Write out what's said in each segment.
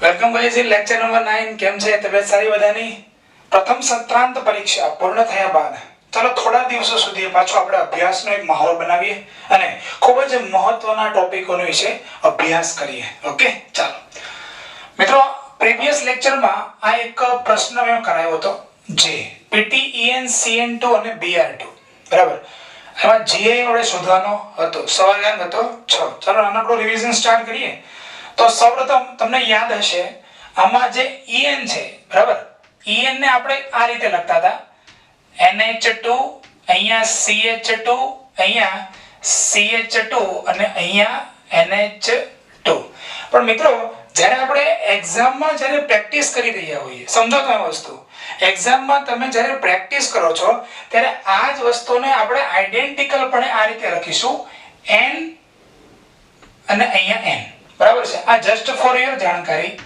Welcome guys in lecture number 9 કેમ છે તબિયત સારી બધાની પ્રથમ સત્રાંત પરીક્ષા પૂર્ણ થયા બાદ ચાલો થોડા દિવસો સુધી પાછો આપણે અભ્યાસનો એક માહોલ બનાવીએ અને ખૂબ જ મહત્વના ટોપિકોનો વિશે અભ્યાસ કરીએ ઓકે ચાલો મિત્રો પ્રીવિયસ લેક્ચરમાં આ એક પ્રશ્ન મેં કરાયો હતો જે પીટીઈએન સીએન2 અને બીઆર2 બરાબર એમાં જીએ વડે શોધવાનો હતો સવાલ હતો 6 ચાલો નાનકડું રિવિઝન સ્ટાર્ટ કરીએ તો સૌપ્રથમ તમને યાદ હશે આમાં જે EN છે બરાબર EN ને આપણે આ રીતે લખતા હતા NH2 અહીંયા CH2 અહીંયા CH2 અને અહીંયા NH2 પણ મિત્રો જ્યારે આપણે એક્ઝામમાં જ્યારે પ્રેક્ટિસ કરી રહ્યા હોઈએ સમજો તમે વસ્તુ એક્ઝામમાં તમે જ્યારે પ્રેક્ટિસ કરો છો ત્યારે આ જ વસ્તુને આપણે આઇડેન્ટિકલ પણ આ રીતે લખીશું N અને અહીંયા N બરાબર છે આ જસ્ટ ફોર યોર જાણકારી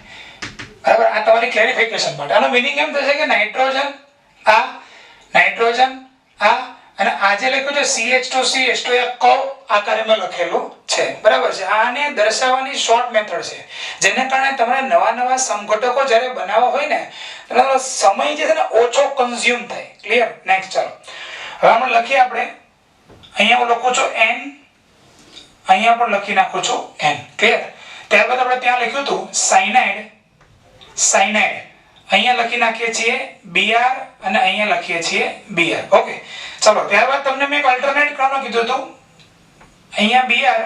બરાબર આ તમારી ક્લેરિફિકેશન માટે આનો મીનિંગ એમ થશે કે નાઇટ્રોજન આ અને આ જે લખ્યું છે CH2CH2 એ કર્વ આકારમાં લખેલું છે બરાબર છે આને દર્શાવવાની શોર્ટ મેથડ છે જેને કારણે તમારે નવા સમઘટકો જ્યારે બનાવવા હોય ને એટલે સમય જે છે ને ઓછો કન્ઝ્યુમ થાય ક્લિયર નેક્સ્ટ ચાલો હવે આપણે લખીએ આપણે અહીંયા હું લખું છું N અહીંયા પણ લખી નાખું છું N ક્લિયર ત્યારબાદ આપણે ત્યાં લખ્યું હતું સાયનાઇડ અહીંયા લખી નાખીએ છીએ Br અને અહીંયા લખીએ છીએ Br ઓકે ચલો ત્યારબાદ તમને મેં એક અલ્ટરનેટ કરવાનું કીધું હતું અહીંયા Br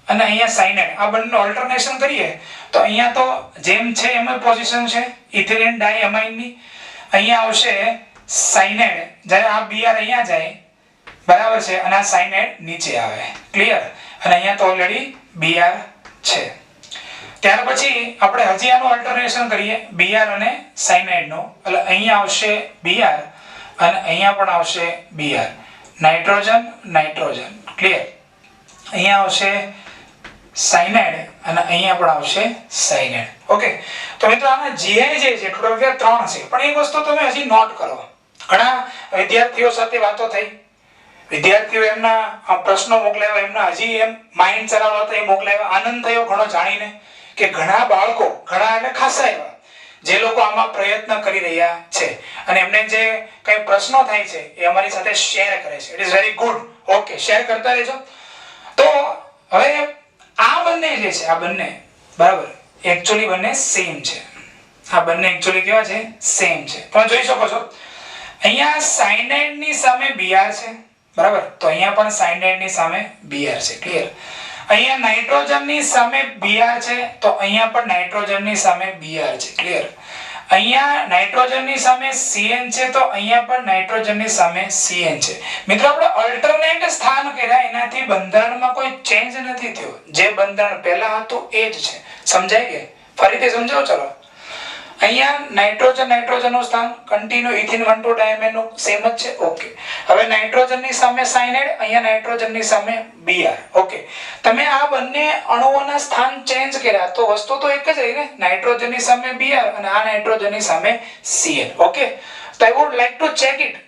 અને અહીંયા સાયનાઇડ આ બંનેનું અલ્ટરનેશન કરીએ તો અહીંયા તો જેમ છે એમ જ પોઝિશન છે ઇથિલિન ડાયઅમાઇન ની અહીંયા આવશે સાયનાઇડ જ્યારે આ Br અહીંયા જાય બરાબર છે અને આ સાયનાઇડ નીચે આવે ક્લિયર અને અહીંયા તો ઓલરેડી Br છે ત્યાર પછી આપણે હજી આનું અલ્ટરનેશન કરીએ Br અને સાયનાઇડ નો એટલે અહીંયા આવશે Br અને અહીંયા પણ આવશે Br નાઇટ્રોજન ક્લિયર અહીંયા આવશે સાયનાઇડ અને અહીંયા પણ આવશે સાયનાઇડ ઓકે તો મિત્રો આના GI જે છે ટોટલ 3 છે પણ એક વસ્તુ તમે હજી નોટ કરો ઘણા વિદ્યાર્થીઓ સાથે વાતો થઈ વિદ્યાર્થીઓ એમના પ્રશ્નો મોકલાવ્યા એમના હજી એમ માઇન્ડ ચલાવવા હતા એ મોકલાવ્યા આનંદ થયો ઘણો જાણીને કે ઘણા બાળકો ઘણા એટલે ખાસા એવા જે લોકો આમાં પ્રયત્ન કરી રહ્યા છે અને એમને જે કઈ પ્રશ્નો થાય છે એ અમારી સાથે શેર કરે છે it is very good okay share કરતા રહેજો તો હવે આ બંને જે છે આ બંને બરાબર એક્ચ્યુઅલી બંને સેમ છે આ બંને એક્ચ્યુઅલી કેવા છે સેમ છે તમે જોઈ શકો છો અહીંયા સાયનાઇડ ની સામે Br છે બરાબર તો અહીંયા પણ સાયનાઇડ ની સામે Br છે ક્લિયર અહીંયા નાઇટ્રોજન ની સામે Br છે તો અહીંયા પણ નાઇટ્રોજન ની સામે Br છે ક્લિયર અહીંયા નાઇટ્રોજન ની સામે Cn છે તો અહીંયા પણ નાઇટ્રોજન ની સામે Cn છે મિત્રો આપણે અલ્ટરનેટ સ્થાન કર્યા એનાથી બંધારણમાં કોઈ ચેન્જ નથી થયો જે બંધારણ પહેલા હતું એ જ છે સમજાય કે ફરીથી સમજાવો ચલો અહીંયા નાઇટ્રોજન નું સ્થાન કન્ટિન્યુ ઇથિન 1,2 ડાયમેન નું સેમ જ છે ઓકે હવે નાઇટ્રોજન ની સામે સાયનાઇડ અહીંયા નાઇટ્રોજન ની સામે Br ઓકે તમે આ બંને અણુઓના સ્થાન ચેન્જ કર્યા તો વસ્તુ તો એક જ રહી ને નાઇટ્રોજન ની સામે Br અને આ નાઇટ્રોજન ની સામે Cn ઓકે તો I would like to check it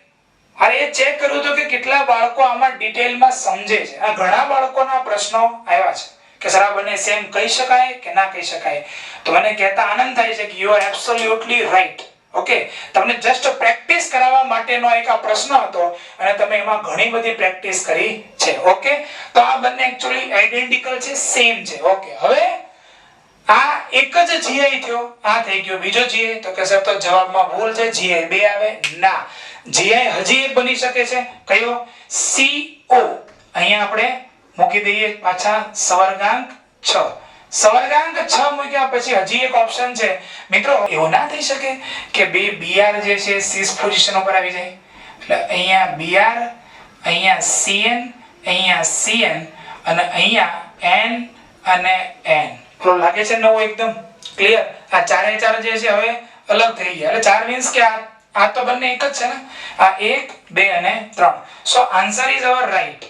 અરે એ ચેક કર્યું તો કે કેટલા બાળકો આમાં ડિટેલમાં સમજે છે આ ઘણા બાળકોના પ્રશ્નો આવ્યા છે કે સર આ બંને સેમ કહી શકાય કે ના કહી શકાય તો મને કહેતા આનંદ થાય છે કે you are absolutely right okay તમને જસ્ટ પ્રેક્ટિસ કરાવવા માટેનો એક આ પ્રશ્ન હતો અને તમે એમાં ઘણી બધી પ્રેક્ટિસ કરી છે ઓકે તો આ બંને એક્ચ્યુઅલી આઇડેન્ટિકલ છે સેમ છે ઓકે હવે આ એક જ GI થયો આ થઈ ગયો બીજો GI તો કે સર તો જવાબમાં ભૂલ છે GI 2 આવે ના GI હજી એક બની શકે છે કયો CO અહીંયા આપણે મૂકી દઈએ પાછા સવર્ગાંક 6 મૂક્યા પછી હજી એક ઓપ્શન છે મિત્રો એવું ના થઈ શકે કે બે Br જે છે 6 પોઝિશન ઉપર આવી જાય એટલે અહીંયા Br અહીંયા Cn અહીંયા Cn અને અહીંયા N અને N તો લાગે છે નવો એકદમ ક્લિયર આ ચારે ચાર જે છે હવે અલગ થઈ ગયા એટલે 4 મીન્સ કે આ તો બંને એક જ છે ને આ 1 2 અને 3 so answer is our right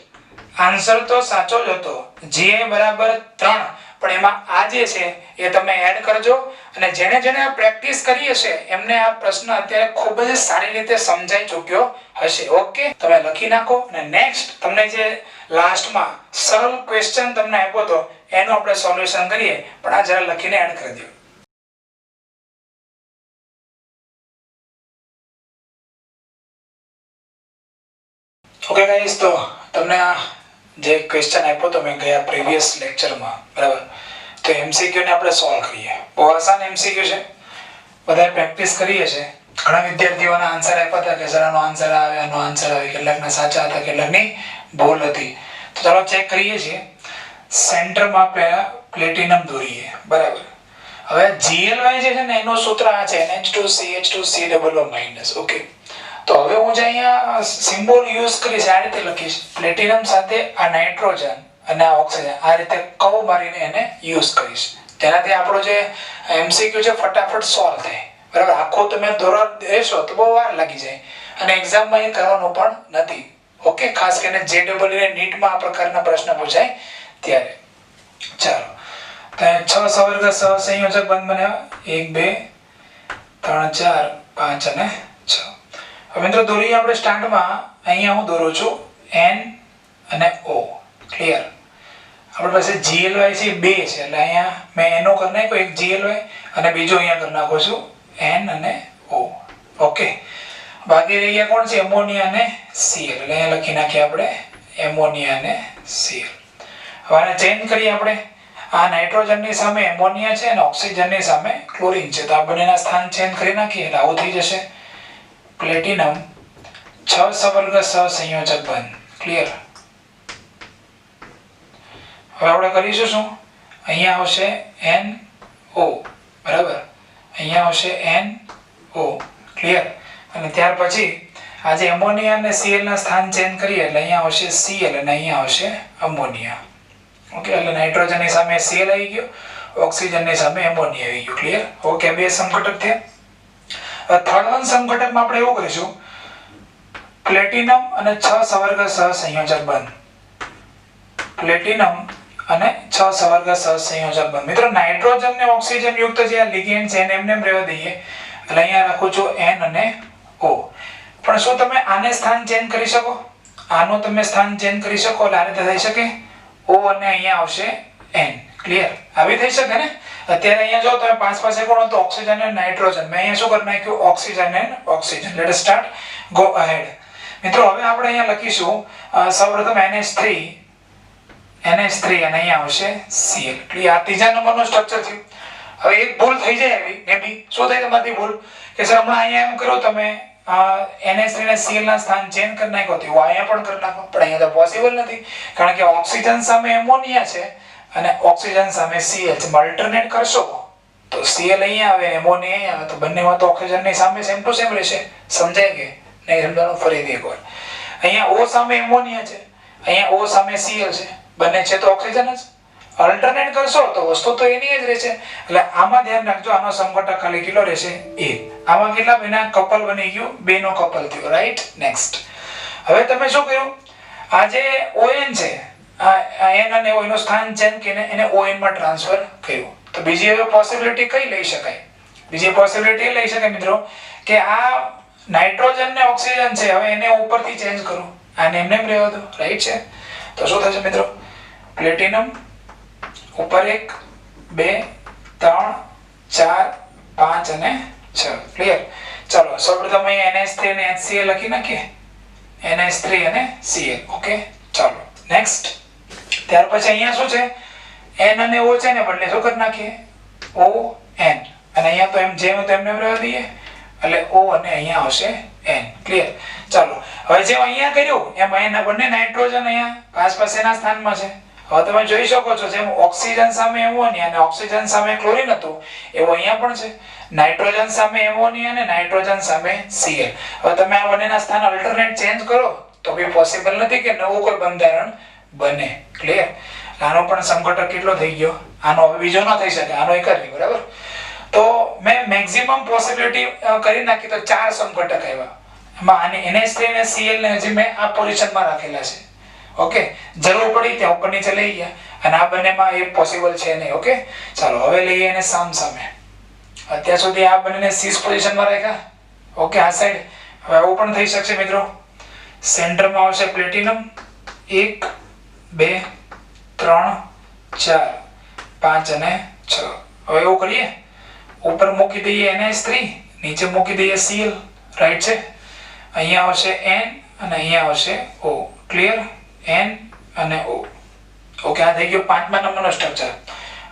answer તો સાચો જ હતો GI બરાબર 3 પણ એમાં આ જે છે એ તમે એડ કરજો અને જેણે આ પ્રેક્ટિસ કરી હશે એમને આ પ્રશ્ન અત્યારે ખૂબ જ સારી રીતે સમજાઈ ચૂક્યો હશે ઓકે તમે લખી નાખો અને નેક્સ્ટ તમને જે લાસ્ટમાં સરળ ક્વેશ્ચન તમને આપ્યો તો એનું આપણે સોલ્યુશન કરીએ પણ આ જરા લખીને એડ કરી દો ગાઈસ, તો તમને આ જે ક્વેશ્ચન આપ્યો તો મેં ગયા પ્રીવિયસ લેક્ચરમાં, બરાબર, તો એમસીક્યુ ને આપણે સોલ્વ કરીએ. બહુ આસાન એમસીક્યુ છે, બધાએ પ્રેક્ટિસ કરીએ છે. ઘણા વિદ્યાર્થીઓના આન્સર આપ્યા હતા કે સર આનો આન્સર આવે, આનો આન્સર આવે, કેટલાકના સાચા હતા, કેટલાકની ભૂલ હતી. તો ચાલો ચેક કરીએ છીએ. સેન્ટરમાં પહેલા પ્લેટિનમ દોરીએ, બરાબર. હવે GLY જે છે ને એનું સૂત્ર આ છે NH2CH2C++-. ઓકે, તો હવે હું જે અહીંયા સિમ્બોલ યુઝ કરીશ આ રીતે લખીશ. પ્લેટિનમ સાથે આ નાઇટ્રોજન અને આ ઓક્સિજન આ રીતે કર્વ મારીને એને યુઝ કરીશ. તેનાથી આપણો જે એમસીક્યુ છે ફટાફટ સોલ્વ થાય, બરાબર. આખો તમે દોરવા દેશો તો બહુ વાર લાગી જાય અને એક્ઝામમાં એ કરવાનું પણ નથી. ઓકે, ખાસ કરીને JEE નીટમાં આ પ્રકારના પ્રશ્ન પૂછાય ત્યારે. ચાલો, તો 6 સવર્ગ સહસંયોજક બંધ બનાવ્યા. 1 2 3 4 5 અને 6. હવે મિત્રો દોરીએ આપણે સ્ટાર્ટમાં. અહીંયા હું દોરું છું N અને O. ક્લિયર? આપણી પાસે GLY છે 2 છે, એટલે અહીંયા મેં NO કરી નાખ્યો એક GLY અને બીજો અહીંયા કરી નાખું છું N અને O. ઓકે, બાકી રહી ગયા કોણ છે? એમોનિયા અને Cl. એટલે અહીંયા લખી નાખીએ આપણે એમોનિયા અને Cl. હવે આને ચેન્જ કરીએ આપણે. આ નાઇટ્રોજનની સામે એમોનિયા છે અને ઓક્સિજનની સામે ક્લોરીન છે, તો આ બંનેના સ્થાન ચેન્જ કરી નાખીએ એટલે આવું થઈ જશે. પ્લેટિનમ 6 સવર્ગ સહસંયોજક બંધ. ક્લિયર? હવે આપણે કરીશું શું? અહીંયા આવશે NO, બરાબર. અહીંયા આવશે NO. ક્લિયર? અને ત્યાર પછી આ જે એમોનિયા અને Cl ના સ્થાન ચેન્જ કરીએ એટલે અહીંયા આવશે Cl અને અહીંયા આવશે અમોનિયા. ઓકે, એટલે નાઇટ્રોજનની સામે Cl આવી ગયો, ઓક્સિજનની સામે એમોનિયા આવી ગયો. ક્લિયર? ઓકે, બે સમઘટક થયા. થર્ડ વન સમઘટકમાં આપણે એવું કરીશું, પ્લેટિનમ અને 6 સવર્ગ સહસંયોજક બંધ. પ્લેટિનમ અને 6 સવર્ગ સહસંયોજક બંધ. મિત્રો નાઇટ્રોજન ને ઓક્સિજન યુક્ત જે આ લિગેન્ડ છે એને એમને રહેવા દઈએ. એટલે અહીંયા રાખું છું N અને O. પણ શું તમે આને સ્થાન ચેન્જ કરી શકો? આનું તમે સ્થાન ચેન્જ કરી શકો? એટલે આ રીતે થઈ શકે. O અને અહીંયા આવશે N. ક્લિયર? આવી થઈ શકે ને? અત્યારે અહીંયા જો તમે પાંચ પાસે કોણ હતો? ઓક્સિજન અને નાઇટ્રોજન. મેં અહીંયા શું કરી નાખ્યું? ઓક્સિજન અને oxygen. Let us start, go ahead. મિત્રો હવે આપણે અહીંયા લખીશું સૌપ્રથમ NH3 અને અહીંયા આવશે Cl. ક્લિયર? આ ત્રીજા નંબરનું સ્ટ્રક્ચર થયું. હવે એક ભૂલ થઈ જાય એવી મેબી. શું થાય તમારી ભૂલ? કે સર હમણાં અહીંયા એમ કરો તમે NH3 અને Cl ના સ્થાન ચેન્જ કરી નાખો, તો અહીંયા પણ કરી નાખો, પણ અહીંયા તો પોસિબલ નથી, કારણ કે ઓક્સિજન સામે એમોનિયા છે અને ઓક્સિજન સામે Cl છે. અલ્ટરનેટ કરશો તો Cl અહીંયા આવે, એમોનિયા અહીંયા આવે, તો બંનેમાં તો ઓક્સિજનની સામે સેમ ટુ સેમ રહેશે. સમજાય કે નહીં? સમજાવવાનું ફરીથી એકવાર. અહીંયા O સામે એમોનિયા છે, અહીંયા O સામે Cl છે, બંને છે તો ઓક્સિજન જ. અલ્ટરનેટ કરશો તો વસ્તુ તો એની જ રહેશે. એટલે આમાં ધ્યાન રાખજો, આનો સમઘટક ખાલી કેટલો રહેશે? 1. આમાં કેટલા બન્યા? કપલ બની ગયું, બે નો કપલ થયો. રાઈટ? નેક્સ્ટ. હવે તમે શું કર્યું? આ જે ON છે, આ N અને O એનું સ્થાન ચેન્જ કરીને એને ON માં ટ્રાન્સફર કર્યું. તો બીજી હવે પોસિબિલિટી કઈ લઈ શકાય? બીજી પોસિબિલિટી એ લઈ શકાય મિત્રો કે આ નાઇટ્રોજન ને ઓક્સિજન છે, હવે એને ઉપરથી ચેન્જ કરું, આને એમને એમ રહેવા દો. રાઈટ છે? તો શું થશે મિત્રો? પ્લેટિનમ ઉપર 1 2 3 4 5 અને 6. ક્લિયર? ચાલો સૌપ્રથમ અહીંયા NH3 અને HCl લખી નાખીએ. NH3 અને Cl. ઓકે, ચાલો નેક્સ્ટ. ત્યાર પછી અહીંયા શું છે? N અને O છે ને બદલે શું કરી નાખીએ? ON. અને અહીંયા તો એમ જેમ તો એમને રહેવા દઈએ, એટલે O અને અહીંયા આવશે N. ક્લિયર? ચાલો હવે જેમ અહીંયા કર્યું એમ અહીંયા બંને નાઇટ્રોજન અહીંયા આસપાસના સ્થાનમાં છે. હવે તમે જોઈ શકો છો જેમ ઓક્સિજન સામે એમોનિયા અને ઓક્સિજન સામે ક્લોરીન હતું, એવું અહીંયા પણ છે. નાઇટ્રોજન સામે એમોનિયા અને નાઇટ્રોજન સામે Cl. હવે તમે આ બંનેના સ્થાન અલ્ટરનેટ ચેન્જ કરો તો બી પોસિબલ નથી કે નવું કોઈ બંધારણ બને. ક્લિયર? આનો પણ સમઘટક કેટલો થઈ ગયો? આનો હવે બીજો ન થઈ શકે, આનો એક જ રહી. બરાબર? તો મેં મેક્સિમમ પોસિબિલિટી કરી નાખી તો 4 સમઘટક આવ્યા. એમાં આને NH3 અને Cl ને હજી મેં આ પોઝિશનમાં રાખેલા છે. ઓકે, જરૂર પડી ત્યાં ઉપર નીચે લઈ ગયા અને આ બંનેમાં એ પોસિબલ છે નહીં. ઓકે, ચાલો હવે લઈએ એને સામ સામે. અત્યાર સુધી આ બંનેને સીસ પોઝિશનમાં રાખ્યા. ઓકે, આ સાઈડ. હવે આવું પણ થઈ શકશે મિત્રો. સેન્ટરમાં આવશે પ્લેટિનમ 1 2 3 4 5 અને 6. હવે એવું કરીએ, ઉપર મૂકી દઈએ NH3, નીચે મૂકી દઈએ Cl. રાઈટ છે? અહીંયા આવશે N અને અહીંયા આવશે O. ક્લિયર, N અને O. ઓકે, આ થઈ ગયો 5મા નંબરનો સ્ટ્રક્ચર.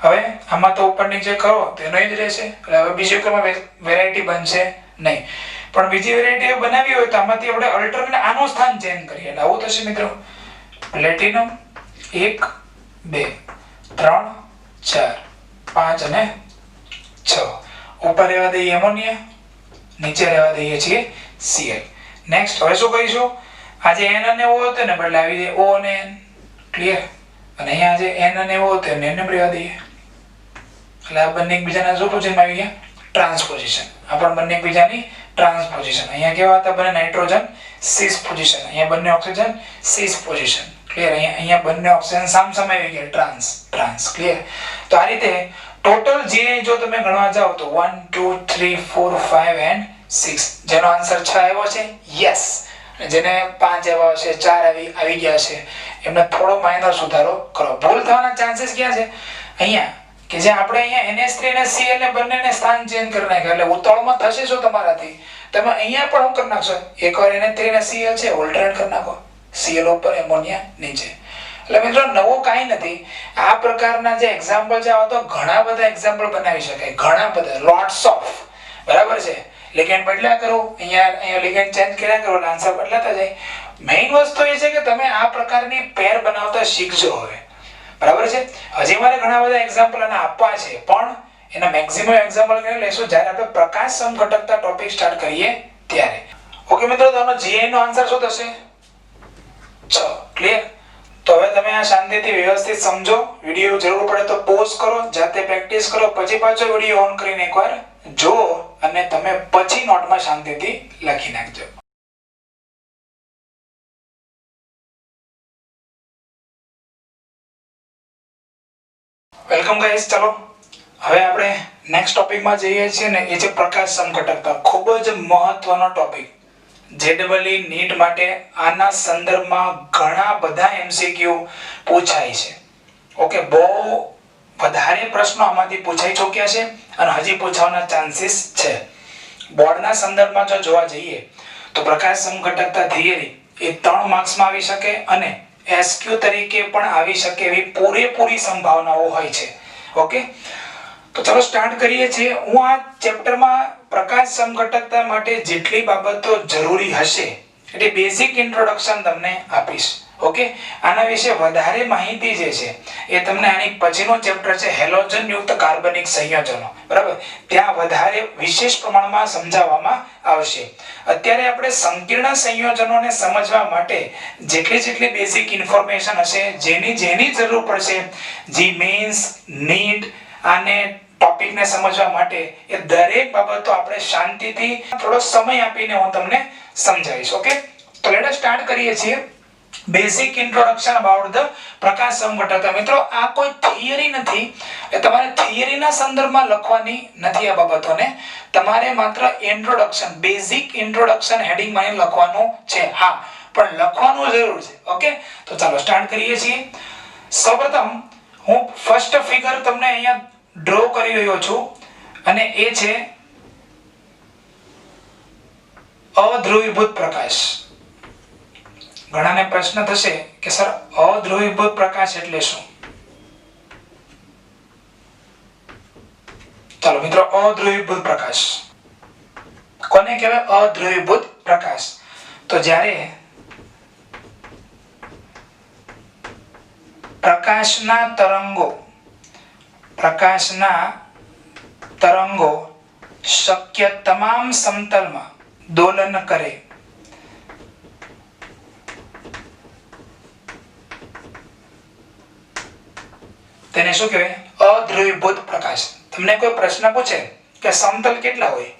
હવે આમાં તો ઉપર નીચે કરો તો એનો જ રહેશે, એટલે હવે બીજી કોઈ વેરાયટી બનશે નહીં. પણ બીજી વેરાયટી બનાવી હોય તો આમાંથી આપણે અલ્ટરનેટ આનું સ્થાન ચેન્જ કરીએ એટલે આવું થશે મિત્રો. પ્લેટિનમ 1 2 3 4 5 અને 6. ઉપર રહેવા દઈએ એમોનિયા, નીચે રહેવા દઈએ છીએ Cl. નેક્સ્ટ હવે શું કરીશું, આ જે N અને O હતો ને બદલે આવી જાય O અને N. ક્લિયર, અને અહીંયા જે N અને O હતો એને રહેવા દઈએ. એટલે આ બંને એકબીજાના શું પોઝિશનમાં આવી ગયા, ટ્રાન્સપોઝિશન. આ પણ બંને એકબીજાની ટ્રાન્સપોઝિશન. અહીંયા કેવા હતા બંને નાઇટ્રોજન સિસ પોઝિશન, અહીંયા બંને ઓક્સિજન સિસ પોઝિશન. ક્લિયર, અહીંયા બંને ઓક્સિજન સામસામે આવી ગયા, ટ્રાન્સ ટ્રાન્સ. ક્લિયર, તો આ રીતે ટોટલ જે જો તમે ગણવા જાઓ તો 1 2 3 4 5 and 6, જેનો આન્સર 6 આવ્યો છે. યસ, જેને 5 આવ્યા છે, 4 આવી ગયા છે, એમને થોડો માઇનર સુધારો કરો. ભૂલ થવાના ચાન્સીસ ક્યાં છે, અહીંયા કે જે આપણે અહીંયા NH3 અને Cl ને બંનેને સ્થાન ચેન્જ કરી નાખ્યા, એટલે ઉતાવળમાં થશે શું તમારાથી, તમે અહીંયા પણ શું કરી નાખશો, એકવાર NH3 અને Cl છે ઓલ્ટરનેટ કરી નાખો, Cl ઉપર એમોનિયા નીચે. એટલે મિત્રો નવું કાંઈ નથી. આ પ્રકારના જે એક્ઝામ્પલ છે આવા તો ઘણા બધા એક્ઝામ્પલ બનાવી શકાય, ઘણા બધા, લોટ્સ ઓફ. બરાબર છે, લિગેન્ડ બદલ્યા કરો, અહીંયા લિગેન્ડ ચેન્જ કર્યા કરો એટલે આન્સર બદલાતા જાય. મેઇન વસ્તુ એ છે કે તમે આ પ્રકારની પેર બનાવતા શીખજો. હવે બરાબર છે, હજી મારે ઘણા બધા એક્ઝામ્પલ આના આપવા છે, પણ એના મેક્સિમમ એક્ઝામ્પલ કરી લઈશું જ્યારે આપણે પ્રકાશ સમઘટકતા ટોપિક સ્ટાર્ટ કરીએ ત્યારે. ઓકે મિત્રો, તો આનો GI નો આન્સર શું થશે, 6. ક્લિયર, તો હવે તમે આ શાંતિથી વ્યવસ્થિત સમજો. વિડિયો જરૂર પડે તો પોઝ કરો, જાતે પ્રેક્ટિસ કરો, પછી પાછો વિડિયો ઓન કરીને એકવાર જુઓ અને તમે પછી નોટમાં શાંતિથી લખી નાખજો. વેલકમ ગાઈસ, ચલો હવે આપણે નેક્સ્ટ ટોપિકમાં જઈએ છીએ ને, એ છે પ્રકાશ સમઘટકતા. ખૂબ જ મહત્વનો ટોપિક. JEE નીટ માટે આના સંદર્ભમાં ઘણા બધા MCQ પૂછાય છે. ઓકે, બહુ વધારે પ્રશ્નો આમાંથી પૂછાઈ ચૂક્યા છે અને હજી પૂછવાના ચાન્સીસ છે. બોર્ડના સંદર્ભમાં જો જોવા જઈએ તો પ્રકાશ સમઘટકતા થિયરી એ 3 માર્ક્સમાં આવી શકે અને SQ તરીકે પણ આવી શકે એવી પૂરેપૂરી સંભાવનાઓ હોય છે. ઓકે, તો ચલો સ્ટાર્ટ કરીએ છીએ. હું આ ચેપ્ટરમાં પ્રકાશ સમઘટકતા માટે જેટલી બાબતો જરૂરી હશે એટલે બેઝિક ઇન્ટ્રોડક્શન તમને આપીશ. ઓકે, આના વિશે વધારે માહિતી જે છે એ તમને આની પછીનો ચેપ્ટર છે હેલોજન યુક્ત કાર્બનિક સંયોજનો, બરાબર, ત્યાં વધારે વિશેષ પ્રમાણમાં સમજાવવામાં આવશે. અત્યારે આપણે સંકીર્ણ સંયોજનોને સમજવા માટે જેટલી બેઝિક ઇન્ફોર્મેશન હશે, જેની જરૂર પડશે, જી મેન્સ નીટ અને ટોપિકને સમજવા માટે, એ દરેક બાબતો આપણે શાંતિથી થોડો સમય આપીને હું તમને સમજાવીશ. ઓકે, તો લેટ અસ સ્ટાર્ટ કરીએ છીએ. બેઝિક ઇન્ટ્રોડક્શન અબાઉટ ધ પ્રકાશ સમઘટકતા. મિત્રો આ કોઈ થિયરી નથી, એ તમારે થિયરીના સંદર્ભમાં લખવાની નથી. આ બાબતોને તમારે માત્ર ઇન્ટ્રોડક્શન, બેઝિક ઇન્ટ્રોડક્શન હેડિંગ માં લખવાનું છે. હા, પણ લખવાનું જરૂર છે. ઓકે, તો ચાલો સ્ટાર્ટ કરીએ છીએ. સૌપ્રથમ હું ફર્સ્ટ ફિગર તમને અહીંયા ડ્રો કરી રહ્યો છું અને એ છે અધ્રુવીભૂત પ્રકાશ. ઘણાને પ્રશ્ન થશે કે સર અધ્રુવીભૂત પ્રકાશ એટલે શું? ચાલો મિત્રો, અધ્રુવીભૂત પ્રકાશ કોને કહેવાય? અધ્રુવીભૂત પ્રકાશ તો જ્યારે પ્રકાશના તરંગો શક્ય તમામ સમતલમાં દોલન કરે તેને શું કહેવાય? અધ્રુવીભૂત પ્રકાશ. તમને કોઈ પ્રશ્ન પૂછે કે સમતલ કેટલા હોય,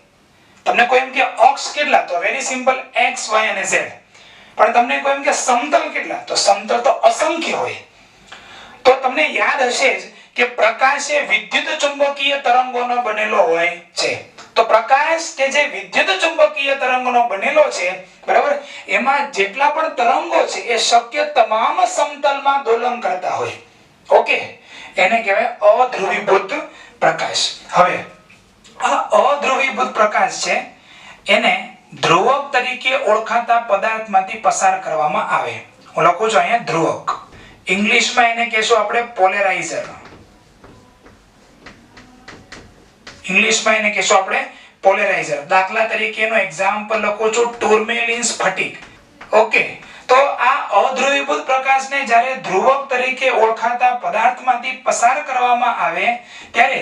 તમને કોઈ એમ કે અક્ષ કેટલા, તો વેરી સિમ્પલ x y અને z. પણ તમને કોઈ એમ કે સમતલ કેટલા, તો સમતલ તો અસંખ્ય હોય. તો તમને યાદ હશે જ કે પ્રકાશ એ વિદ્યુત ચુંબકીય તરંગોનો બનેલો હોય છે. તો પ્રકાશ કે જે વિદ્યુત ચુંબકીય તરંગોનો બનેલો છે, બરાબર, એમાં જેટલા પણ તરંગો છે એ શક્ય તમામ સમતલમાં દોલન કરતા હોય. ઓકે, એને કહેવાય અધ્રુવીભૂત પ્રકાશ. હવે આ અધ્રુવીભૂત પ્રકાશ છે એને ધ્રુવક તરીકે ઓળખાતા પદાર્થમાંથી પસાર કરવામાં આવે. હું લખું છું અહીંયા ધ્રુવક. ઇંગ્લિશમાં એને કહેશું આપણે પોલેરાઇઝર. ઇંગ્લિશમાં એને કહેશું આપણે પોલેરાઇઝર. દાખલા તરીકે એનો એક્ઝામ્પલ લખું છું ટુર્મેલિન સ્ફટિક. ઓકે, તો આ અધ્રુવીભૂત પ્રકાશને જ્યારે ધ્રુવક તરીકે ઓળખાતા પદાર્થમાંથી પસાર કરવામાં આવે ત્યારે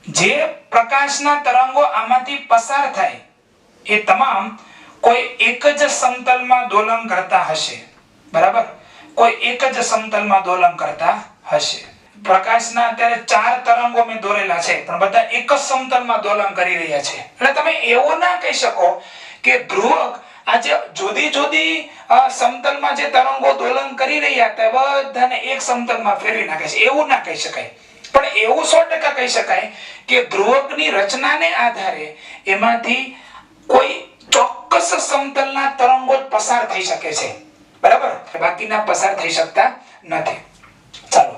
જે પ્રકાશના તરંગો આમાંથી પસાર થાય એ તમામ કોઈ એક જ સમતલમાં દોલન કરતા હશે. બરાબર, કોઈ એક જ સમતલમાં દોલન કરતા હશે. પ્રકાશના અત્યારે 4 તરંગો મેં દોરેલા છે પણ બધા એક જ સમતલમાં દોલન કરી રહ્યા છે. એટલે તમે એવું ના કહી શકો કે ધ્રુવક આજે જુદી જુદી સમતલમાં જે તરંગો દોલન કરી રહ્યા હતા બધાને એક સમતલમાં ફેરવી નાખે છે, એવું ના કહી શકાય. પણ એવું 100% કહી શકાય કે ધ્રુવકની રચનાને આધારે એમાંથી કોઈ ચોક્કસ સમતલના તરંગો જ પસાર થઈ શકે છે. બરાબર, બાકીના પસાર થઈ શકતા નથી. ચાલો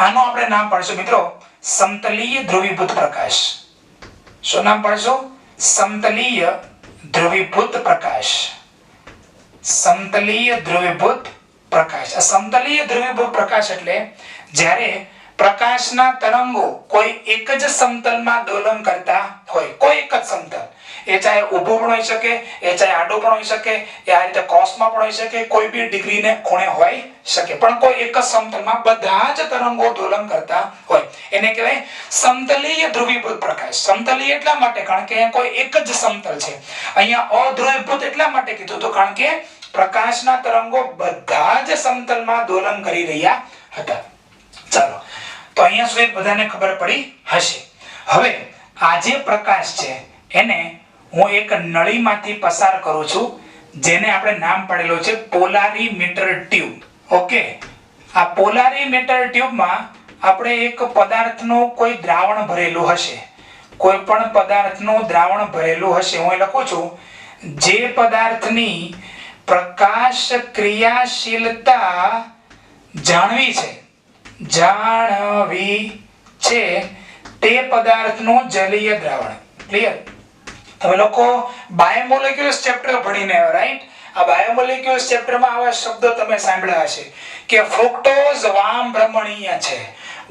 આનો આપણે નામ પાડશું મિત્રો સમતલીય ધ્રુવીભૂત પ્રકાશ. શું નામ પાડશું? સમતલીય ધ્રુવીભૂત પ્રકાશ. સમતલીય ધ્રુવીભૂત પ્રકાશ. આ સમતલીય ધ્રુવીભૂત પ્રકાશ એટલે જ્યારે પ્રકાશના તરંગો કોઈ એક જ સમતલમાં દોલન કરતા હોય, કોઈ એક જ સમતલ, એ ચાહે ઊભું પણ હોઈ શકે, એ ચાહે આડું પણ હોઈ શકે, એ આ રીતે ક્રોસમાં પણ હોઈ શકે, કોઈ બી ડિગ્રીને ખૂણે હોઈ શકે, પણ કોઈ એક જ સમતલમાં બધા જ તરંગો દોલન કરતા હોય એને કહેવાય સમતલીય ધ્રુવીભૂત પ્રકાશ. સમતલીય એટલા માટે કારણ કે કોઈ એક જ સમતલ છે. અહીંયા અધ્રુવીભૂત એટલા માટે કીધું તો કારણ કે પ્રકાશના તરંગો બધા જ સમતલમાં દોલન કરી રહ્યા હતા. ચાલો, તો અહીંયા સુધી બધાને ખબર પડી હશે. હવે આ જે પ્રકાશ છે એને હું એક નળીમાંથી પસાર કરું છું જેને આપણે નામ પાડેલો છે પોલારીમીટર ટ્યુબ. ઓકે, આ પોલારીમીટર ટ્યુબમાં આપણે એક પદાર્થનું કોઈ દ્રાવણ ભરેલું હશે, કોઈ પણ પદાર્થનું દ્રાવણ ભરેલું હશે. હું લખું છું જે પદાર્થની પ્રકાશ ક્રિયાશીલતા જાણવી છે તે પદાર્થનું જલીય દ્રાવણ. ક્લિયર? તમે લોકો બાયોમોલેક્યુલ્સ ચેપ્ટર ભણીને રાઈટ? આ બાયોમોલેક્યુલ્સ ચેપ્ટરમાં આવા શબ્દો તમે સાંભળ્યા હશે કે ફ્રુક્ટોઝ વામ ભ્રમણીય છે,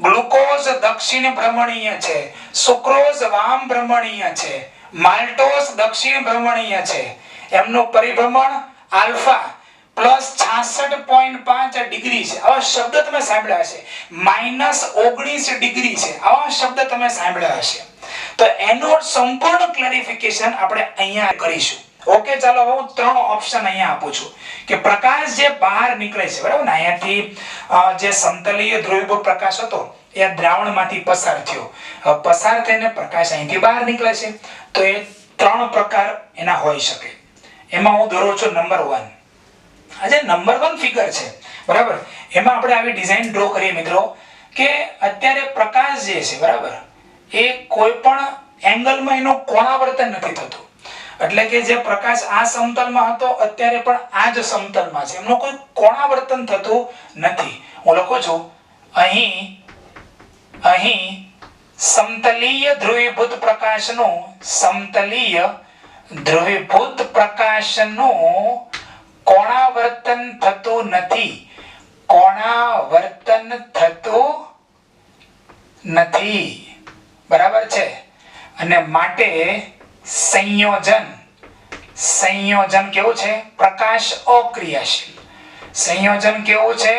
ગ્લુકોઝ દક્ષિણ ભ્રમણીય છે, સુક્રોઝ વામ ભ્રમણીય છે, માલ્ટોઝ દક્ષિણ ભ્રમણીય છે. એમનું પરિભ્રમણ આલ્ફા +66.5 ડિગ્રી છે. આવા શબ્દ તમે સાંભળ્યા હશે. -19 ડિગ્રી છે. આવા શબ્દ તમે સાંભળ્યા હશે. તો એનો સંપૂર્ણ ક્લેરિફિકેશન આપણે અહીંયા કરીશું. ઓકે, ચાલો હવે હું 3 ઓપ્શન અહીંયા આપું છું કે પ્રકાશ જે બહાર નીકળે છે, બરાબર ને, અહીંયાથી જે સમતલીય ધ્રુવીભૂત પ્રકાશ હતો એ દ્રાવણમાંથી પસાર થયો, પસાર થઈને પ્રકાશ અહીંથી બહાર નીકળે છે. તો એ 3 પ્રકાર એના હોઈ શકે. એમાં હું દોરું છું નંબર 1. આ જે નંબર 1 ફિગર છે, બરાબર, એમાં આપણે આવી ડિઝાઇન ડ્રો કરીએ મિત્રો કે અત્યારે પ્રકાશ જે છે, બરાબર, એ કોઈ પણ એંગલમાં એનું કોણાવર્તન નથી થતું. એટલે કે જે પ્રકાશ આ સમતલમાં હતો અત્યારે પણ આ જ સમતલમાં છે, એમનું કોઈ કોણાવર્તન થતું નથી. હું લખું છું અહીં સમતલીય ધ્રુવીભૂત પ્રકાશનું કોણાવર્તન થતું નથી. કોણાવર્તન થતું નથી, બરાબર છે. અને માટે સંયોજન કેવું છે? પ્રકાશ અક્રિયાશીલ. સંયોજન કેવું છે?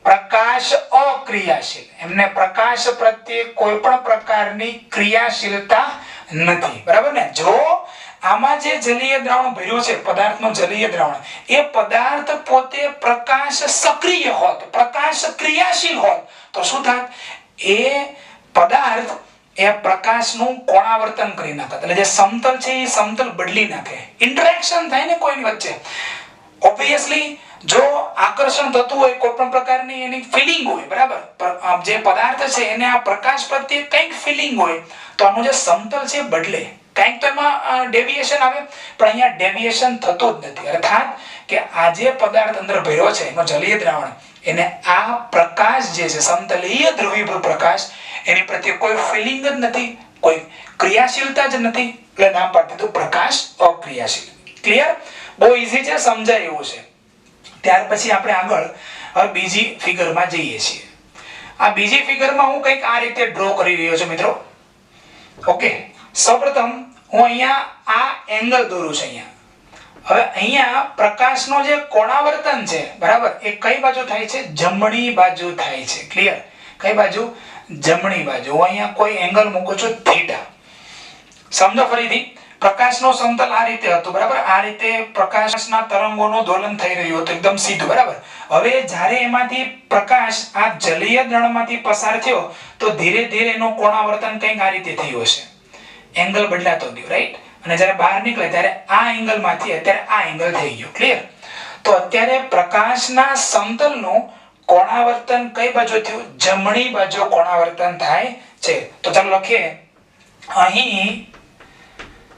પ્રકાશ અક્રિયાશીલ. એમને પ્રકાશ પ્રત્યે કોઈ પણ પ્રકારની ક્રિયાશીલતા નથી, બરાબર ને? જો આમાં જે જલીય દ્રાવણ ભર્યું છે, પદાર્થનું જલીય દ્રાવણ, એ પદાર્થ પોતે પ્રકાશ સક્રિય હોત, પ્રકાશ ક્રિયાશીલ હોત તો શું થાત? એ પદાર્થ એ પ્રકાશનું કોણાવર્તન કરી નાખે. એટલે જે સમતલ છે એ સમતલ બદલી નાખે, ઇન્ટરેક્શન થાય ને કોઈની વચ્ચે. ઓબ્વિયસલી જો આકર્ષણ થતું હોય, કોઈ પણ પ્રકારની એની ફીલિંગ હોય, બરાબર, જે પદાર્થ છે એને આ પ્રકાશ પ્રત્યે કંઈક ફીલિંગ હોય તો આનું જે સમતલ છે બદલે, કંઈક તો એમાં ડેવિએશન આવે, પણ અહીંયા ડેવિએશન થતું જ નથી. અર્થાત કે આ જે પદાર્થ અંદર ભર્યો છે એનો જલીય દ્રાવણ, એને આ પ્રકાશ જે છે સમતલીય ધ્રુવીભૂત પ્રકાશ, એની પ્રત્યે કોઈ ફીલિંગ જ નથી, કોઈ ક્રિયાશીલતા જ નથી. એટલે નામ પાડી દીધું પ્રકાશ અક્રિયાશીલ. ક્લિયર? બહુ ઈઝી છે, સમજાય એવું છે. ત્યાર પછી આપણે આગળ હવે બીજી ફિગરમાં જઈએ છીએ. આ બીજી ફિગરમાં હું કંઈક આ રીતે ડ્રો કરી રહ્યો છું મિત્રો. ઓકે, સૌપ્રથમ હું અહીંયા આ એંગલ દોરું છું અહીંયા. હવે અહીંયા પ્રકાશનો જે કોણાવર્તન છે બરાબર, એ કઈ બાજુ થાય છે? જમણી બાજુ થાય છે. ક્લિયર? કઈ બાજુ? જમણી બાજુ. હું અહીંયા કોઈ એંગલ મૂકું છું થીટા. સમજો ફરીથી, પ્રકાશનો સમતલ આ રીતે હતો બરાબર. આ રીતે પ્રકાશના તરંગોનું દોલન થઈ રહ્યું હતું એકદમ સીધું બરાબર. હવે જ્યારે એમાંથી પ્રકાશ આ જલીય દ્રણમાંથી પસાર થયો તો ધીરે ધીરે એનું કોણાવર્તન કંઈક આ રીતે થયું હશે, એંગલ બદલાતો ગયો, રાઈટ? અને જ્યારે બહાર નીકળે ત્યારે આ એંગલમાંથી અત્યારે આ એંગલ થઈ ગયો. ક્લિયર? તો અત્યારે પ્રકાશના સમતલનું કોણાવર્તન કઈ બાજુ થયું? જમણી બાજુ કોણાવર્તન થાય છે. તો ચાલો લખીએ, અહીં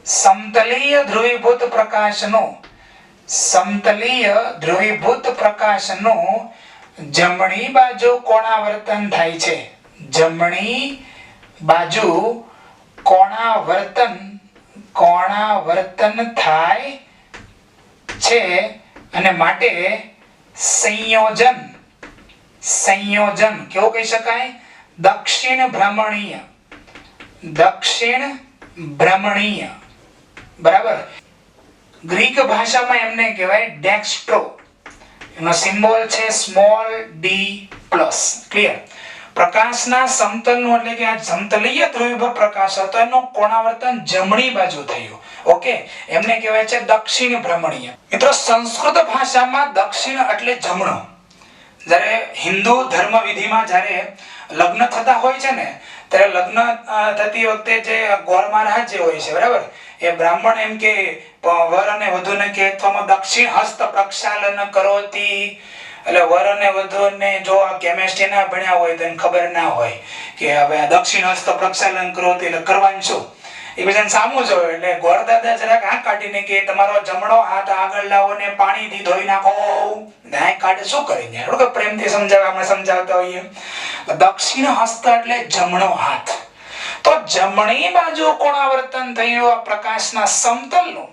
સમતલીય ધ્રુવીભૂત પ્રકાશનું જમણી બાજુ કોણાવર્તન થાય છે. જમણી બાજુ કોણાવર્તન થાય છે અને માટે સંયોજન કેવું કહી શકાય? દક્ષિણ ભ્રમણીય બરાબર. ગ્રીક ભાષામાં એમને કહેવાય ડેક્સ્ટ્રો. એનો સિમ્બોલ છે સ્મોલ ડી પ્લસ. ક્લિયર? પ્રકાશના સમતલનું એટલે કે આ સમતલીય ધ્રુવીભૂત પ્રકાશ હતો એનું કોણાવર્તન જમણી બાજુ થયું. ઓકે, એમને કહેવાય છે દક્ષિણ ભ્રમણીય. મિત્રો, સંસ્કૃત ભાષામાં દક્ષિણ એટલે જમણો. જ્યારે હિન્દુ ધર્મ વિધિમાં જ્યારે લગ્ન થતા હોય છે ને, ત્યારે લગ્ન થતી વખતે જે ગોર મહારાજ જે હોય છે બરાબર, એ બ્રાહ્મણ એમ કે વર અને વધુને કે દક્ષિણ હસ્ત પ્રક્ષાલન કરોતી. એટલે વર અને વધુને જો આ કેમેસ્ટ્રી ના ભણ્યા હોય તો એને ખબર ના હોય કે હવે આ દક્ષિણ હસ્ત પ્રક્ષાલન કરોતી એટલે કરવાનું શું, એ બધાને સામું જોયું. એટલે ગોરદાદા જરાક આંખ કાઢીને કે તમારો જમણો હાથ આગળ લાવો ને પાણીથી ધોઈ નાખો. આંખ કાઢે શું કરીને? થોડુંક પ્રેમથી આપણે સમજાવતા હોઈએ. દક્ષિણ હસ્ત એટલે જમણો હાથ. તો જમણી બાજુ કોણાવર્તન થયું આ પ્રકાશના સમતલનું,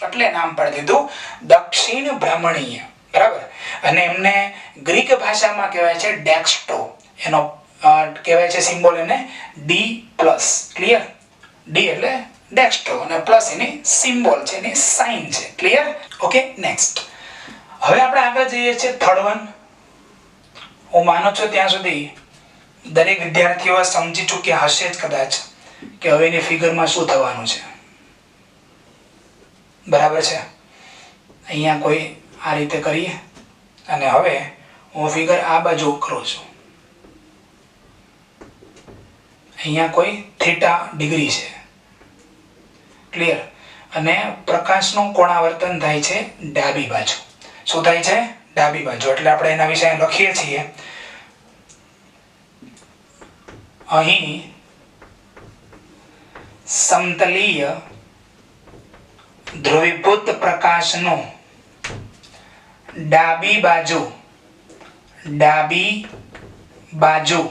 એટલે નામ પાડી દીધું દક્ષિણ ભ્રમણીય બરાબર. અને એમને ગ્રીક ભાષામાં કહેવાય છે ડેક્સ્ટ્રો. એનો કહેવાય છે સિમ્બોલ એને ડી પ્લસ. ક્લિયર? ડી એટલે ડેક્સ્ટ્રો અને પ્લસ એની સિમ્બોલ છે, એની સાઇન છે. ક્લિયર? Okay, next. હવે આપણે આગળ જઈએ છીએ થર્ડ વન. હું માનું છું ત્યાં સુધી દરેક વિદ્યાર્થીઓ સમજી ચૂક્યા હશે જ કદાચ કે હવે એની ફિગરમાં શું થવાનું છે. બરાબર છે? અહીંયા કોઈ આ રીતે કરીએ અને હવે હું ફિગર આ બાજુ કરું છું. અહીંયા કોઈ થીટા ડિગ્રી છે. ક્લિયર? અને પ્રકાશનું કોણાવર્તન થાય છે ડાબી બાજુ. શું થાય છે? ડાબી બાજુ. એટલે આપણે એના વિશે લખીએ છીએ, અહીં સમતલીય ધ્રુવીભૂત પ્રકાશનું ડાબી બાજુ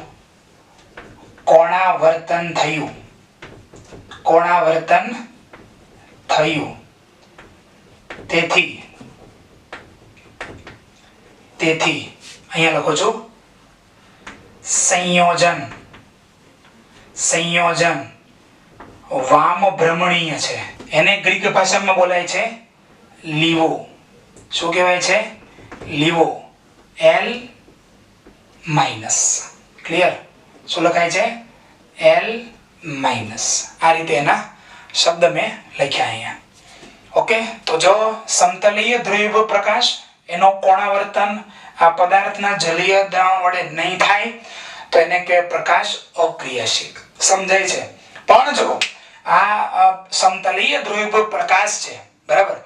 કોણાવર્તન થયું. તેથી અહીંયા લખો છો સંયોજન વામ ભ્રમણીય છે. એને ગ્રીક ભાષામાં બોલાય છે લીવો. શું કહેવાય છે? લીવો. L minus. ક્લિયર? શું લખાય છે? L minus. આ રીતે એના શબ્દ મેં લખ્યા અહીંયા. ઓકે, તો જો સમતલીય ધ્રુવીભૂત પ્રકાશ એનો કોણાવર્તન આ પદાર્થના જલીય દ્રાવણ વડે નહીં થાય તો એને કહેવાય પ્રકાશ અક્રિયાશીલ. સમજાય છે? પણ જો આ સમતલીય ધ્રુવીભૂત પ્રકાશ છે બરાબર,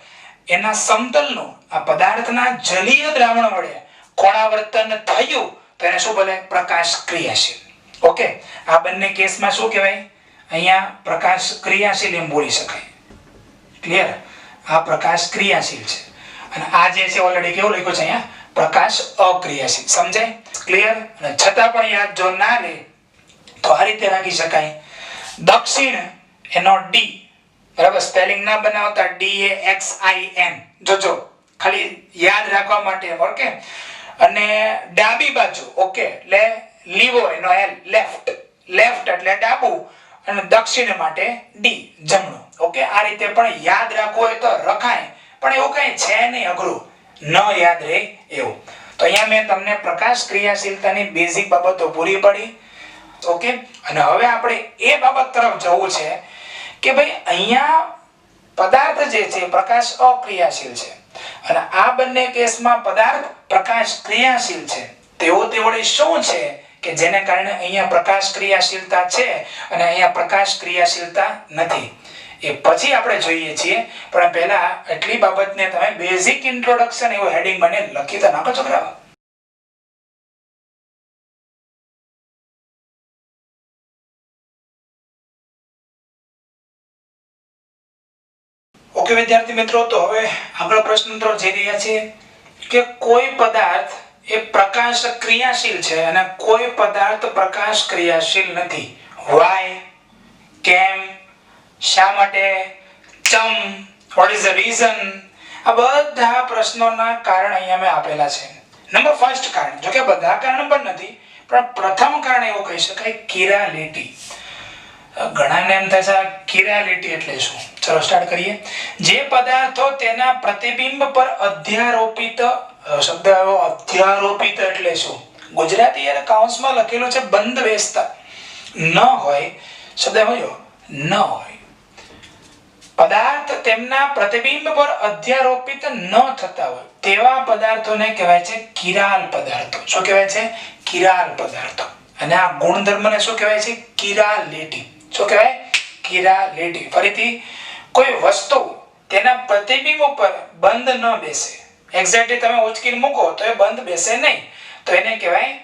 એના સમતલનું આ પદાર્થના જલીય દ્રાવણ વડે કોણાવર્તન થયું તો એને શું બોલે? પ્રકાશ ક્રિયાશીલ. ઓકે, આ બંને કેસમાં શું કહેવાય? અહીંયા પ્રકાશ ક્રિયાશીલ એમ બોલી શકાય. ક્લિયર? આ પ્રકાશ ક્રિયાશીલ છે અને આ જે છે ઓલરેડી કેવું લખ્યું છે અહીંયા? પ્રકાશ અક્રિયાશીલ. સમજાય? ક્લિયર? અને છતાં પણ યાદ જો ના રહે તો આ રીતે રાખી શકાય. દક્ષિણ એનો ડી બરાબર, સ્પેલિંગ ના બનાવતા DAXIN. જોજો ખાલી યાદ રાખવા માટે, ઓકે. અને ડાબી બાજુ, ઓકે, એટલે લીવો એનો એલ, લેફ્ટ, લેફ્ટ એટલે ડાબુ, અને દક્ષિણ માટે ડી, જમણું. ઓકે, આ રીતે પણ યાદ રાખવું હોય તો રખાય, પણ એવું કઈ છે નહીં અઘરું, ન યાદ રહે એવું. તો અહીંયા મેં તમને પ્રકાશ ક્રિયાશીલતાની બેઝિક બાબતો પૂરી પડી, ઓકે. અને હવે આપણે એ બાબત તરફ જવું છે કે ભાઈ અહીંયા પદાર્થ જે છે પ્રકાશ અક્રિયાશીલ છે, અને આ બંને કેસમાં પદાર્થ પ્રકાશ ક્રિયાશીલ છે. તેઓ વળી શું છે કે જેને કારણે અહીંયા પ્રકાશ ક્રિયાશીલતા છે અને અહીંયા પ્રકાશ ક્રિયાશીલતા નથી, એ પછી આપણે જોઈએ છીએ. પણ પહેલા એટલી બાબતને તમે બેઝિક ઇન્ટ્રોડક્શન એવું હેડિંગ મને લખી તો નાખો છોકરાઓ. ઓકે વિદ્યાર્થી મિત્રો, તો હવે આગળ પ્રશ્ન તરફ જઈ રહ્યા છીએ કે કોઈ પદાર્થ એ પ્રકાશ ક્રિયાશીલ છે અને કોઈ પદાર્થ પ્રકાશ ક્રિયાશીલ નથી. વાય, કેમ, શા માટે, ચમ, વોટ ઇઝ ધ રીઝન? આ બધા પ્રશ્નોના કારણ અહીંયા મેં આપેલા છે. નંબર ફર્સ્ટ કારણ, જો કે બધા કારણ પણ નથી, પણ પ્રથમ કારણ એવું કહી શકાય, કિરાલિટી. ઘણાને એમ થાય છે કિરાલિટી એટલે શું? ચલો સ્ટાર્ટ કરીએ. જે પદાર્થો તેના પ્રતિબિંબ પર અધ્યારોપિત, શબ્દ આવ્યો અધ્યારોપિત એટલે શું? ગુજરાતી યાર કાઉન્સમાં લખેલું છે બંધ બેસતા ન હોય, શબ્દ આવ્યો ન હોય. પદાર્થ તેમના પ્રતિબિંબ પર અધ્યારોપિત ન થતા હોય તેવા પદાર્થોને કહેવાય છે કિરાલ પદાર્થો. શું કહેવાય છે? કિરાલ પદાર્થો. અને આ ગુણધર્મને શું કહેવાય છે? કિરાલિટી. શું કહેવાય? કિરાલિટી. ફરીથી, કોઈ વસ્તુ તેના પ્રતિબિંબ ઉપર બંધ ન બેસે, એક્ઝેક્ટલી તમે ઉચકીને મૂકો તો એ બંધ બેસે નહીં, તો એને કહેવાય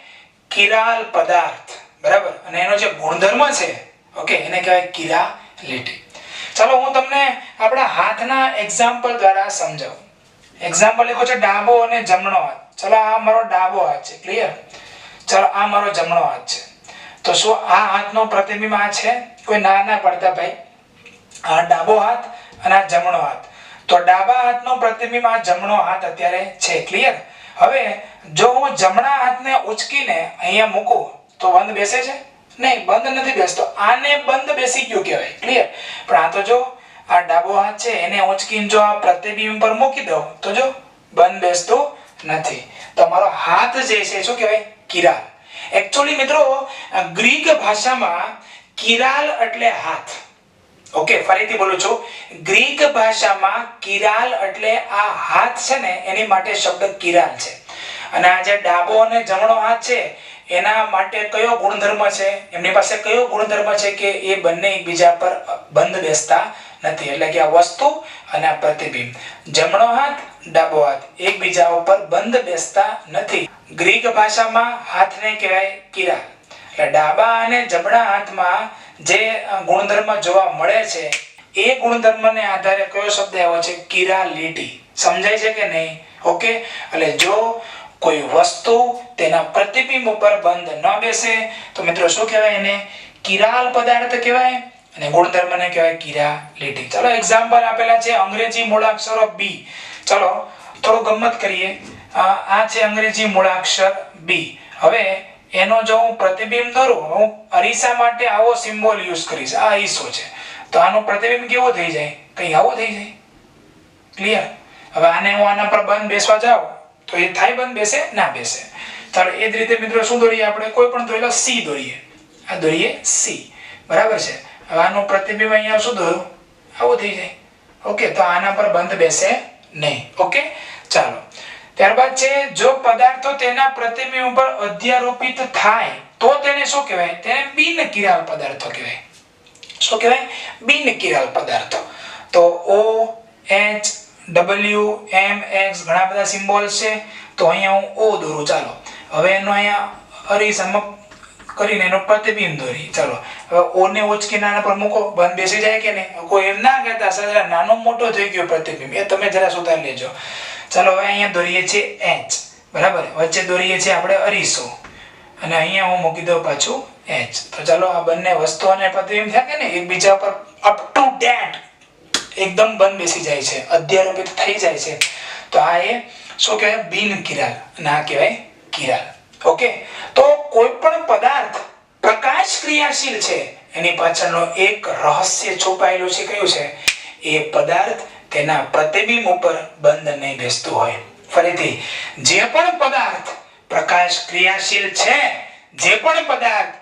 કિરાલ પદાર્થ. બરાબર? અને એનો જે ગુણધર્મ છે, ઓકે, એને કહેવાય કિરાલિટી. ચલો હું તમને આપણા હાથના એક્ઝામ્પલ દ્વારા સમજાવું. એક્ઝામ્પલ લખ્યો છે ડાબો અને જમણો હાથ. ચલો આ મારો ડાબો હાથ છે, ક્લિયર? ચલો આ મારો જમણો હાથ છે. તો શું આ હાથનો પ્રતિબિંબ આ છે? કોઈ ના ના પડતા ભાઈ, આ ડાબો હાથ અને આ જમણો હાથ. તો ડાબા હાથનો પ્રતિબિંબ આ જમણો હાથ અત્યારે છે, ક્લિયર? હવે જો હું જમણા હાથને ઉચકીને અહીંયા મૂકું તો બંધ બેસે છે? નહીં, બંધ નથી બેસતો. આને બંધ બેસી ગયું કહેવાય, ક્લિયર? પણ આ તો જો આ ડાબો હાથ છે, એને ઉચકીને જો આ પ્રતિબિંબ પર મૂકી દઉં તો જો બંધ બેસતો નથી. તમારો હાથ જે છે શું કહેવાય? કિરાલ. એકચ્યુઅલી મિત્રો ગ્રીક ભાષામાં કિરાલ એટલે હાથ. ઓકે, ફરીથી બોલું છું, ગ્રીક ભાષામાં કિરાલ એટલે આ હાથ છે ને, એની માટે શબ્દ કિરાલ છે. અને આ જે ડાબો અને જમણો હાથ છે એના માટે કયો ગુણધર્મ છે? એમની પાસે કયો ગુણધર્મ છે કે એ બંને એકબીજા પર બંધ બેસતા નથી. એટલે કે આ વસ્તુ અને આ પ્રતિબિંબ, જમણો હાથ ડાબો હાથ, એકબીજા ઉપર બંધ બેસતા નથી. ગ્રીક ભાષામાં હાથને કહેવાય કિરાલ. એટલે ડાબા અને જમણા હાથમાં જે ગુણધર્મ જોવા મળે છે એ ગુણધર્મને આધારે કયો શબ્દ આવ્યો છે? કિરાલિટી. સમજાય છે કે નહીં? ઓકે, એટલે જો કોઈ વસ્તુ તેના પ્રતિબિંબ ઉપર બંધ ન બેસે તો મિત્રો શું કહેવાય? એને કિરાલ પદાર્થ કહેવાય અને ગુણધર્મને કહેવાય કિરાલિટી. ચલો એક્ઝામ્પલ આપેલા છે અંગ્રેજી મૂળાક્ષરો બી. ચલો થોડું ગમ્મત કરીએ. આ છે અંગ્રેજી મૂળાક્ષર બી. હવે એનો જો હું પ્રતિબિંબ દોરું, હું અરીસા માટે આવો સિમ્બોલ યુઝ કરીશ. આ અરીસો છે, તો આનું પ્રતિબિંબ કેવો થઈ જાય? કઈ આવો થઈ જાય, ક્લિયર? હવે આને હું આના પર બંધ બેસવા જાઉં તો એ થાય બંધ? બેસે? ના બેસે. ચાલો એ જ રીતે મિત્રો શું દોરીએ આપણે? કોઈ પણ દોરેલો સી દોરીએ. આ દોરીએ સી, બરાબર છે? હવે આનું પ્રતિબિંબ અહીંયા શું દોર્યું? આવું થઈ જાય. ઓકે, તો આના પર બંધ બેસે નહીં. ઓકે, ચાલો ત્યારબાદ છે જો પદાર્થો તેના પ્રતિબિંબ ઉપર અધ્યારોપિત થાય તો તેને શું કહેવાય? તેને બિન કિરાલ પદાર્થો કહેવાય. શું કહેવાય? બિન કિરાલ પદાર્થો. તો O, H, W, M, X ઘણા બધા સિમ્બોલ્સ છે. તો અહીંયા હું O દોરું. ચાલો હવે એનો અહીંયા અરીસામાં કરીને એનો પ્રતિબિંબ દોરી. ચાલો હવે O ને ઉચકીને આના પર મૂકો, બંધ બેસી જાય કે નહીં? કોઈ એમ ના કહેતા સર નાનો મોટો થઈ ગયો પ્રતિબિંબ, એ તમે જરા સુધારી લેજો. ચાલો હવે અહીંયા દોરીએ છીએ H, બરાબર? વચ્ચે દોરીએ છીએ આપણે અરીસો અને અહીંયા હું મૂકી દઉં પાછું H. તો ચાલો આ બંને વસ્તુઓને પ્રતિબિંબ થાય કે ને એકબીજા પર અપ ટુ ડેટ એકદમ બંધ બેસી જાય છે, અધ્યારોપિત થઈ જાય છે. તો આ એ શું કહેવાય બિન કિરાલ અને આ કહેવાય કિરાલ. ઓકે, તો કોઈ પણ પદાર્થ પ્રકાશ ક્રિયાશીલ છે એની પાછળનો એક રહસ્ય છુપાયેલું છે. કયું છે? એ પદાર્થ તેના પ્રતિબિંબ ઉપર બંધ નહીં બેસતું હોય. ફરીથી, જે પણ પદાર્થ પ્રકાશ ક્રિયાશીલ છે, જે પણ પદાર્થ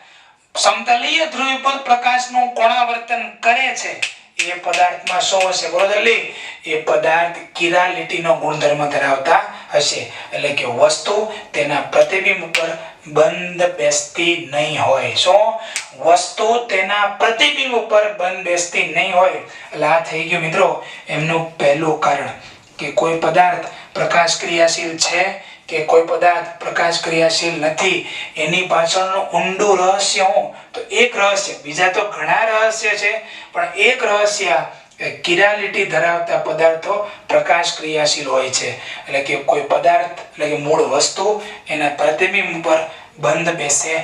સમતલીય ધ્રુવ પર પ્રકાશનું કોણાવર્તન કરે છે, એ પદાર્થમાં શું હશે? બોલો જલ્દી. એ પદાર્થ કિરાલિટીનો ગુણધર્મ ધરાવતા હશે. એટલે કે વસ્તુ તેના પ્રતિબિંબ ઉપર બંધ બેસતી નહીં હોય. શું? વસ્તુ તેના પ્રતિબિંબ ઉપર બંધ બેસતી નહીં હોય. એટલે આ થઈ ગયું મિત્રો એમનું પહેલું કારણ કે કોઈ પદાર્થ પ્રકાશ ક્રિયાશીલ છે કે કોઈ પદાર્થ પ્રકાશ ક્રિયાશીલ નથી, એની પાછળનું ઊંડું રહસ્ય હું? તો એક રહસ્ય, બીજા તો ઘણા રહસ્ય છે, પણ એક રહસ્ય કિરાલિટી ધરાવતા પદાર્થો પ્રકાશ ક્રિયાશીલ હોય છે. એટલે કે કોઈ પદાર્થ એટલે કે મૂળ વસ્તુ એના પ્રતિબિંબ ઉપર બંધ બેસે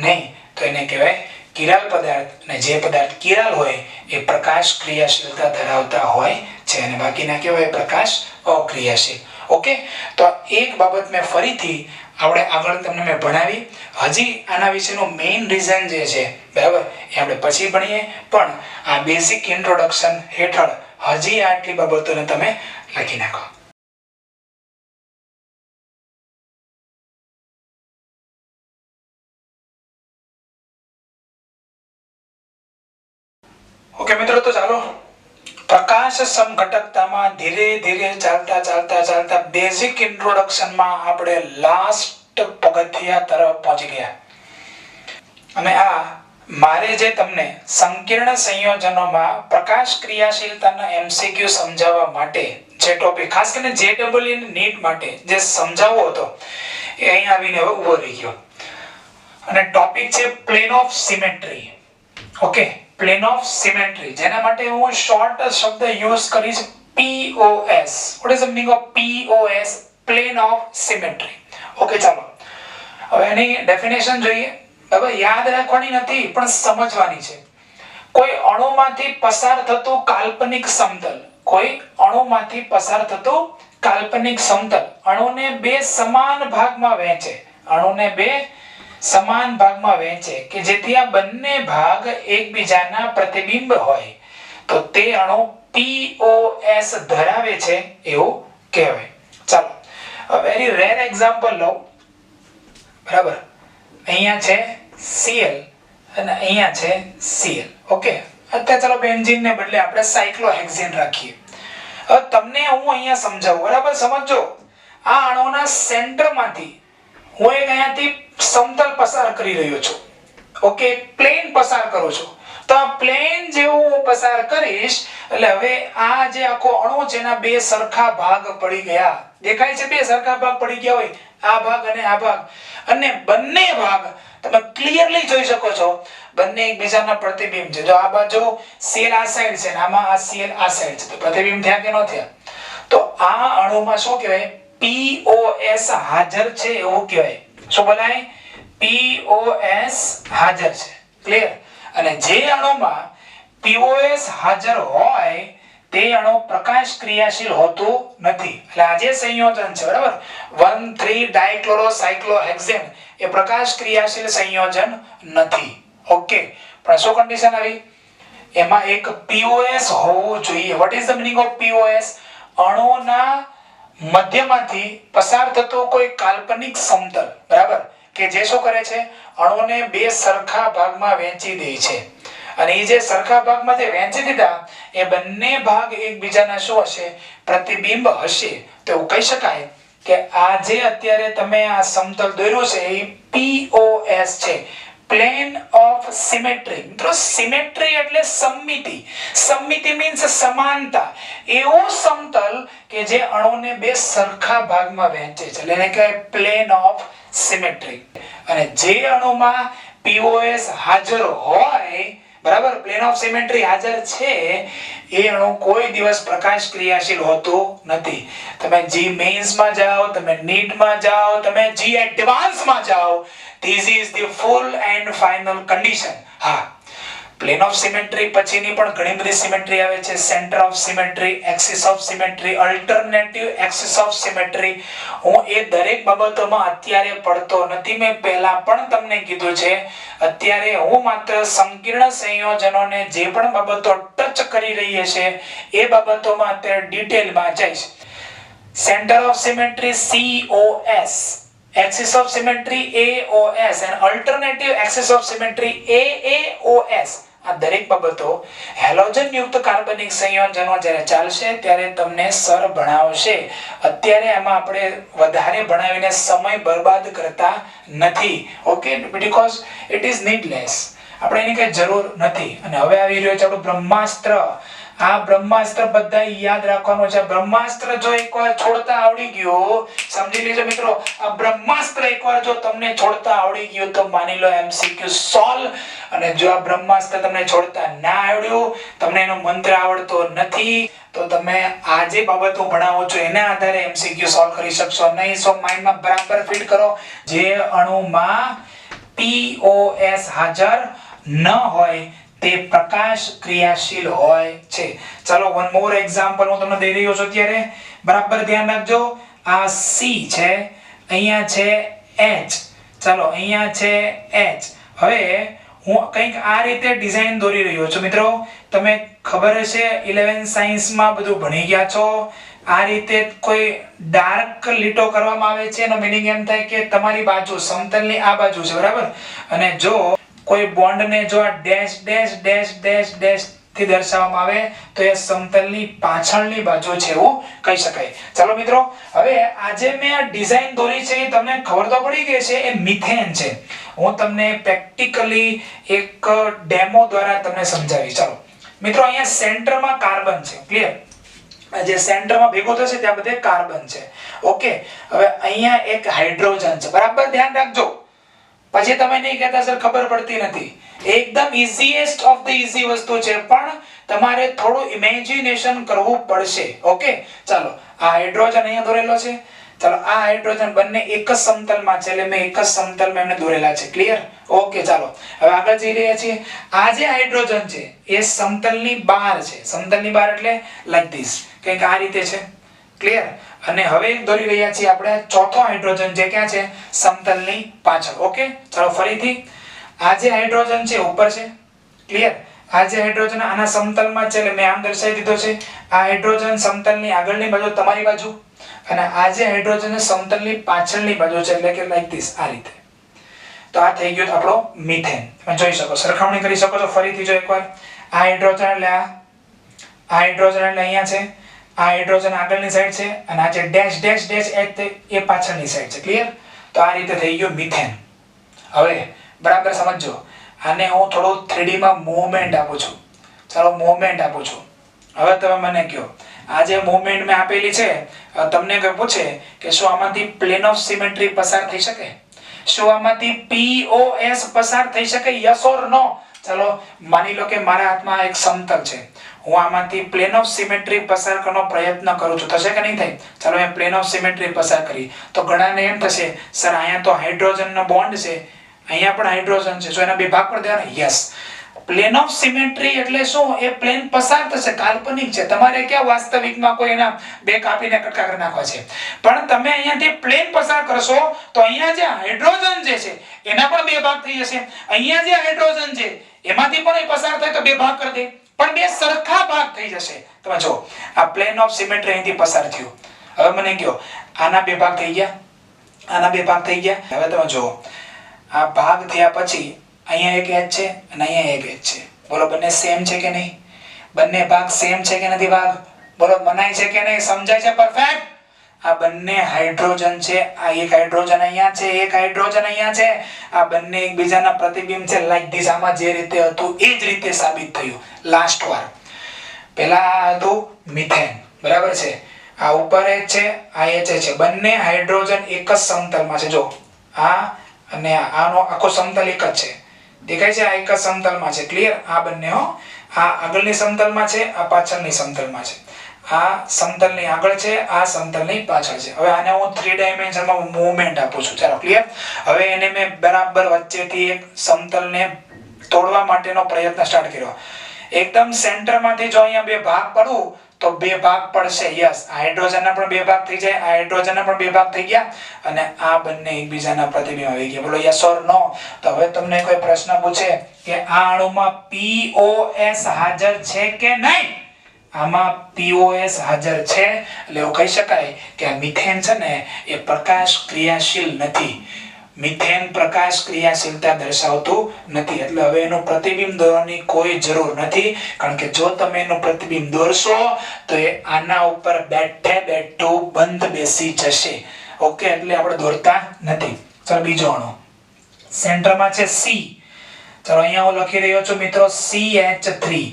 નહીં, તો એને કહેવાય કિરાલ પદાર્થ. અને જે પદાર્થ કિરાલ હોય એ પ્રકાશ ક્રિયાશીલતા ધરાવતા હોય છે અને બાકીના કહેવાય પ્રકાશ અક્રિયાશીલ. ઓકે, તો એક બાબત મેં ફરીથી આગળ તમને મેં ભણાવી. હજી આના વિશેનું મેઇન રીઝન જે છે, બરાબર, એ આપણે પછી ભણીએ, પણ આ બેઝિક ઇન્ટ્રોડક્શન હેઠળ હજી આટલી બાબતોને તમે લખી નાખો. ઓકે મિત્રો, તો ચાલો પ્રકાશ સમઘટકતામાં ધીરે ધીરે ચાલતા બેઝિક ઇન્ટ્રોડક્શનમાં આપણે લાસ્ટ પગથિયા તરફ પહોંચી ગયા. અને આ મારે જે તમને સંકીર્ણ સંયોજનોમાં પ્રકાશ ક્રિયાશીલતાના એમસીક્યુ સમજાવવા માટે જે ટોપિક ખાસ કરીને JEE નીટ માટે જે સમજાવવો હતો એ અહીં આવીને હવે ઉભો રહી ગયો. અને ટોપિક છે plane of symmetry. Okay, plane of symmetry, જેના માટે હું શોર્ટ શબ્દ યુઝ કરીશ POS. What is the meaning of POS? Plane of symmetry. Okay, ચાલો હવે એની ડેફિનેશન જોઈએ. હવે યાદ રાખવાની નથી પણ સમજવાની છે. કોઈ અણુમાંથી પસાર થતું કાલ્પનિક સમતલ, કોઈ અણુમાંથી પસાર થતું કાલ્પનિક સમતલ અણુને બે સમાન ભાગમાં વહેંચે, અણુને બે સમાન ભાગમાં વહેંચે કે જેથી આ બંને ભાગ એકબીજાના પ્રતિબિંબ હોય, તો તે અણુ POS ધરાવે છે એવું કહેવાય. ચાલો વેરી રેર એક્ઝામ્પલ લો. બરાબર, અહીંયા છે Cl અને અહીંયા છે Cl. ઓકે, અત્યારે ચાલો બેન્ઝીન ને બદલે આપણે સાયક્લોહેક્સેન રાખીએ. હવે તમને હું અહીંયા સમજાવું, બરાબર, સમજો. આ અણુના સેન્ટરમાંથી હું એક અહીંયાથી સમતલ પસાર કરી રહ્યો છું. ઓકે, પ્લેન પસાર કરું છું. તો આ પ્લેન જેવું હું પસાર કરીશ એટલે હવે આ જે આખો અણુ છે એના બે સરખા ભાગ પડી ગયા. દેખાય છે? બે સરખા ભાગ પડી ગયા હોય, આ ભાગ અને આ ભાગ. અને બંને ભાગ તમે ક્લિયરલી જોઈ શકો છો, બંને એકબીજાના પ્રતિબિંબ છે. જો આ બાજુ Cl આ સાઈડ છે અને આમાં આ Cl આ સાઈડ છે, તો પ્રતિબિંબ થયા કે ન થયા? તો આ અણુમાં શું કહેવાય? POS હાજર છે એવું કહેવાય. શું બોલાય? POS હાજર છે. ક્લિયર? અને જે અણુમાં POS હાજર હોય તે અણુ પ્રકાશ ક્રિયાશીલ હોતું નથી. એટલે આ જે સંયોજન છે, બરાબર, 1,3 ડાયક્લોરોસાયક્લોહેક્સેન એ પ્રકાશ ક્રિયાશીલ સંયોજન નથી. ઓકે, પણ શું કન્ડિશન આવી? એમાં એક POS હોવું જોઈએ. What is the meaning of POS? અણુના મધ્યમાંથી પસાર થતો કોઈ કાલ્પનિક સમતલ, બરાબર, કે જે શું કરે છે? અણુને બે સરખા ભાગમાં વહેંચી દે છે. અને એ જે સરખા ભાગમાં જે વહેંચી દીધા એ બંને ભાગ એકબીજાના શું હશે? પ્રતિબિંબ હશે. તો એવું કહી શકાય કે આ જે અત્યારે તમે આ સમતલ દોર્યું છે એ POS છે, પ્લેન ઓફ સિમેટ્રી. મિત્રો, સિમેટ્રી એટલે સમમિતિ. સમમિતિ મીન્સ સમાનતા. એવું સમતલ કે જે અણુને બે સરખા ભાગમાં વહેંચે છે, એટલે એને કહેવાય પ્લેન ઓફ સિમેટ્રી. અને જે અણુમાં POS હાજર હોય, બરાબર, પ્લેન ઓફ સિમેટ્રી હાજર છે, એ અણુ કોઈ દિવસ પ્રકાશ ક્રિયાશીલ હોતું નથી. તમે જી મેઇન્સ માં જાઓ, તમે નીટ માં જાઓ, તમે જી એડવાન્સ માં જાઓ, this is the full and final condition. હા, પ્લેન ઓફ સિમેટ્રી પછીની પણ ઘણી બધી સિમેટ્રી આવે છે. Centre of symmetry, axis of symmetry, alternative axis of symmetry. હું એ દરેક બાબતોમાં અત્યારે પડતો નથી. મેં પહેલા પણ તમને કીધું છે, અત્યારે હું માત્ર સંકીર્ણ સંયોજનોને જે પણ બાબતો ટચ કરી રહી છે એ બાબતોમાં અત્યારે ડિટેલમાં જઈશ. Centre of symmetry COS, axis of symmetry AOS and alternative axis of symmetry AAOS. આ દરેક બાબતો હેલોજન યુક્ત કાર્બનિક સંયોજનો જ્યારે ચાલશે ત્યારે તમને સર ભણાવશે. અત્યારે એમાં આપણે વધારે ભણાવીને સમય બરબાદ કરતા નથી. Okay, because it is needless. આપણે એની કઈ જરૂર નથી. અને હવે આવી રહ્યો છે આપણું બ્રહ્માસ્ત્ર. આ બ્રહ્માસ્ત્ર બધા યાદ રાખવાનું છે. બ્રહ્માસ્ત્ર જો એકવાર છોડતા આવડી ગયું, સમજી લેજો મિત્રો, આ બ્રહ્માસ્ત્ર એકવાર જો તમને છોડતા આવડી ગયું તો માની લો MCQ સોલ્વ. અને જો આ બ્રહ્માસ્ત્ર તમને છોડતા ના આવડ્યું, તમને એનો મંત્ર આવડતો નથી, તો તમે આ જે બાબત હું ભણાવું છું એના આધારે MCQ સોલ્વ કરી શકશો નહીં. સો માઇન્ડમાં બરાબર ફિટ કરો. જે અણુમાં POS હાજર ન હોય તે પ્રકાશ ક્રિયાશીલ હોય છે. ચલો વન મોર એક્ઝામ્પલ હું તમને દઈ રહ્યો છું અત્યારે. બરાબર ધ્યાન રાખજો. આ C છે, અહીંયા છે H. ચલો અહીંયા છે H. હવે હું કંઈક આ રીતે ડિઝાઇન દોરી રહ્યો છું. મિત્રો તમે ખબર હશે 11 સાયન્સમાં બધું ભણી ગયા છો. આ રીતે કોઈ ડાર્ક લીટો કરવામાં આવે છે. એનો મીનિંગ એમ થાય કે તમારી બાજુ સમતલની આ બાજુ છે, બરાબર. અને જો કોઈ બોન્ડને જો આ dash dash dash dash dash થી દર્શાવવામાં આવે તો એ સમતલની પાછળની બાજુ છે એવું કહી શકાય. ચાલો મિત્રો, હવે આજે મેં આ ડિઝાઇન દોરી છે એ તમને ખબર તો પડી ગઈ છે, એ મિથેન છે. હું તમને પ્રેક્ટિકલી એક ડેમો દ્વારા તમને સમજાવી. ચાલો મિત્રો, અહીંયા સેન્ટરમાં કાર્બન છે, ક્લિયર. જે સેન્ટરમાં ભેગો થશે ત્યાં બધે કાર્બન છે. ઓકે, હવે અહીંયા એક હાઇડ્રોજન છે. બરાબર ધ્યાન રાખજો. પછી તમે નહીં કહેતા સર ખબર પડતી નથી. એકદમ ઈઝીએસ્ટ ઓફ ધ ઈઝી વસ્તુ છે, પણ તમારે થોડું ઇમેજિનેશન કરવું પડશે. ઓકે, ચાલો આ હાઇડ્રોજન અહીંયા દોરેલો છે. ચાલો આ હાઇડ્રોજન બંને એક જ સમતલમાં છે, એટલે મેં એક જ સમતલમાં એમને દોરેલા છે. ક્લિયર? ઓકે, ચાલો હવે આગળ જઈ રહ્યા છીએ. આ જે હાઇડ્રોજન છે એ સમતલની બહાર છે. સમતલની બહાર એટલે લાઈક ધીસ, કંઈક આ રીતે છે. ક્લિયર? અને હવે દોરી રહ્યા છીએ આપણે ચોથો હાઇડ્રોજન, જે ક્યાં છે? સમતલની પાછળ. ઓકે, ચાલો ફરીથી આ જે હાઇડ્રોજન છે ઉપર છે. ક્લિયર? આ જે હાઇડ્રોજન આના સમતલમાં છે, એટલે મેં આમ દર્શાવી દીધો છે. આ હાઇડ્રોજન સમતલની આગળની બાજુ તમારી બાજુ, અને આ જે હાઇડ્રોજન સમતલની પાછળની બાજુ છે, એટલે કે લાઈક ધીસ, આ રીતે. તો આ થઈ ગયો આપણો મિથેન. તમે જોઈ શકો, સરખામણી કરી શકો છો. ફરીથી જો એકવાર આ હાઇડ્રોજન એટલે આ હાઇડ્રોજન એટલે અહીંયા છે. આ હાઇડ્રોજન આગળની સાઈડ છે, અને આ જે ડેશ ડેશ ડેશ એ પાછળની સાઈડ છે. ક્લિયર? તો આ રીતે થઈ ગયું મિથેન. હવે બરાબર સમજો. આને હું થોડું 3D માં મૂવમેન્ટ આપું છું. ચાલો મૂવમેન્ટ આપું છું. હવે તમે મને કહો, આ જે મૂવમેન્ટ મેં આપેલી છે, તમને કોઈ પૂછે કે શું આમાંથી પ્લેન ઓફ સિમેટ્રી પસાર થઈ શકે? શું આમાંથી POS પસાર થઈ શકે? યસ ઓર નો? ચાલો માની લો કે મારા હાથમાં એક સમતલ છે. હું આમાંથી પ્લેન ઓફ સિમેટ્રી પસાર કરવાનો પ્રયત્ન કરું છું. થશે કે નહીં થાય? ચાલો મેં પ્લેન ઓફ સિમેટ્રી પસાર કરી તો ઘણાને એમ થશે, સર અહીંયા તો હાઇડ્રોજનનો બોન્ડ છે, અહીંયા પણ હાઇડ્રોજન છે, શું એના બે ભાગ પડી દેવાના? યસ. પ્લેન ઓફ સિમેટ્રી એટલે શું? એ પ્લેન પસાર થશે, કાલ્પનિક છે. તમારે ક્યાં વાસ્તવિકમાં કોઈ એના બે કાપીને કટકા કરી નાખવા છે? પણ તમે અહીંયાથી પ્લેન પસાર કરશો તો અહીંયા જે હાઇડ્રોજન જે છે એના પણ બે ભાગ થઈ જશે. અહીંયા જે હાઇડ્રોજન છે એમાંથી પણ એ પસાર થાય તો બે ભાગ કરી દે, પણ બે સરખા ભાગ થઈ જશે. તમે જો આ પ્લેન ઓફ સિમેટ્રી અહીંથી પસાર થયું. હવે મને કહો, આના બે ભાગ થઈ ગયા, આના બે ભાગ થઈ ગયા. હવે તમે જો આ ભાગ થયા પછી અહીંયા એક એચ છે અને અહીંયા એક એચ છે. બોલો બંને સેમ છે કે નહીં? બંને ભાગ સેમ છે કે નથી? ભાગ બોલો મનાય છે કે નહીં? સમજાય છે? પરફેક્ટ. આ બંને હાઇડ્રોજન છે. આ એક હાઇડ્રોજન અહીંયા છે, એક હાઇડ્રોજન અહીંયા છે. આ બંને એકબીજાના પ્રતિબિંબ છે. Like this. આમાં જે રીતે હતું એ જ રીતે સાબિત થયું લાસ્ટ વાર. પહેલા હતું મિથેન, બરાબર છે. આ ઉપર એચ છે, આ એચ છે. બંને હાઇડ્રોજન એક જ સમતલમાં છે. જો આ અને આનો આખો સમતલ એક જ છે. દેખાય છે? આ એક જ સમતલમાં છે. ક્લિયર? આ બંને હો, આ આગળની સમતલમાં છે, આ પાછળની સમતલમાં છે. આ સમતલની આગળ છે, આ સમતલની પાછળ છે. હવે આને હું 3 ડાયમેન્શનમાં મૂવમેન્ટ આપું છું. ચાલો ક્લિયર? હવે એને મેં બરાબર વચ્ચેથી એક સમતલને તોડવા માટેનો પ્રયત્ન સ્ટાર્ટ કર્યો. એકદમ સેન્ટરમાંથી જો અહીંયા બે ભાગ પડું તો બે ભાગ પડશે. યસ, હાઇડ્રોજનના પણ બે ભાગ થઈ જાય, હાઇડ્રોજનના પણ બે ભાગ થઈ ગયા અને આ બંને એકબીજાના પ્રતિબિંબ આવી ગયા. બોલો યસ ઓર નો? તો હવે તમને કોઈ પ્રશ્ન પૂછે કે આ અણુમાં POS હાજર છે કે નહીં? આમાં POS હાજર છે, એટલે એવું કહી શકાય કે આ મિથેન છે ને એ પ્રકાશ ક્રિયાશીલ નથી. મિથેન પ્રકાશ ક્રિયાશીલતા દર્શાવતું નથી, એટલે હવે એનું પ્રતિબિંબ દોરવાની કોઈ જરૂર નથી. કારણ કે જો તમે એનું પ્રતિબિંબ દોરશો તો એ આના ઉપર બેઠે બેઠું બંધ બેસી જશે. ઓકે, એટલે આપણે દોરતા નથી. ચલો બીજો અણુ સેન્ટરમાં છે C. ચલો અહીંયા હું લખી રહ્યો છું મિત્રો CH3.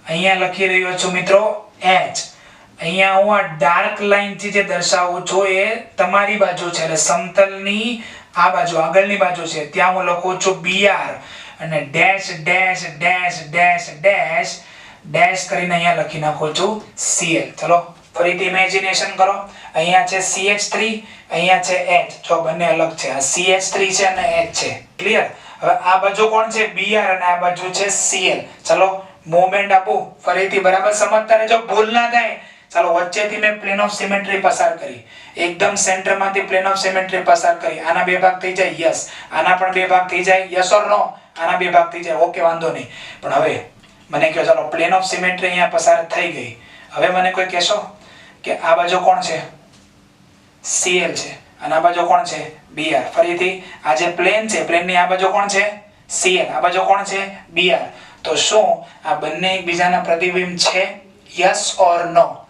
અહીંયા લખી રહ્યો છું મિત્રો H. અહીંયા હું આ ડાર્ક લાઈન થી જે દર્શાવું છું એ તમારી બાજુ છે, એટલે સમતલની આ બાજુ આગળની બાજુ છે, ત્યાં હું લખું છું Br અને dash dash dash dash dash dash કરીને અહીંયા લખી નાખું છું Cl. ચલો ફરીથી ઇમેજિનેશન કરો. અહીંયા છે CH3, અહીંયા છે H. જો બંને અલગ છે, આ CH3 છે અને H છે. ક્લિયર? હવે આ બાજુ કોણ છે? Br અને આ બાજુ છે Cl. ચલો મોમેન્ટ આપું ફરીથી, બરાબર સમજતા રહેજો, ભૂલ ના થાય. ચાલો વચ્ચેથી મેં પ્લેન ઓફ સિમેટ્રી પસાર કરી, એકદમ સેન્ટરમાંથી પ્લેન ઓફ સિમેટ્રી પસાર કરી. આના બે ભાગ થઈ જાય, યસ. આના પણ બે ભાગ થઈ જાય, યસ ઓર નો? આના બે ભાગ થઈ જાય, ઓકે, વાંધો નહીં. પણ હવે મને કહો, ચાલો પ્લેન ઓફ સિમેટ્રી અહીંયા પસાર થઈ ગઈ. હવે મને કોઈ કહેશો કે આ બાજુ કોણ છે? Cl છે અને આ બાજુ કોણ છે? Br. ફરીથી આ જે પ્લેન છે, પ્લેનની આ બાજુ કોણ છે? Cl, આ બાજુ કોણ છે? Br. તો શું આ બંને એકબીજાના પ્રતિબિંબ છે? યસ ઓર નો?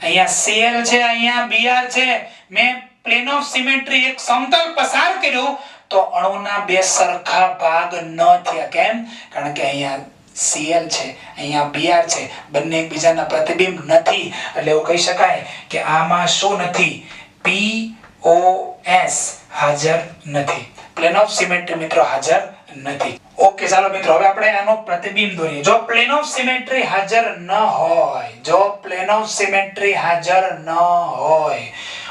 અહીંયા Cl છે, અહીંયા Br છે. મેં પ્લેન ઓફ સિમેટ્રી એક સમતલ પસાર કર્યું તો અણુના બે સરખા ભાગ ન થયા. કેમ? કારણ કે અહીંયા Cl છે, અહીંયા Br છે, બંને એકબીજાના પ્રતિબિંબ નથી. એટલે એવું કહી શકાય કે આમાં શું નથી? POS હાજર નથી. પ્લેન ઓફ સિમેટ્રી મિત્રો હાજર નથી. ઓકે, ચાલો મિત્રો હવે આપણે આનો પ્રતિબિંબ દોરીએ. જો પ્લેન ઓફ સિમેટ્રી હાજર ન હોય, જો પ્લેન ઓફ સિમેટ્રી હાજર ન હોય,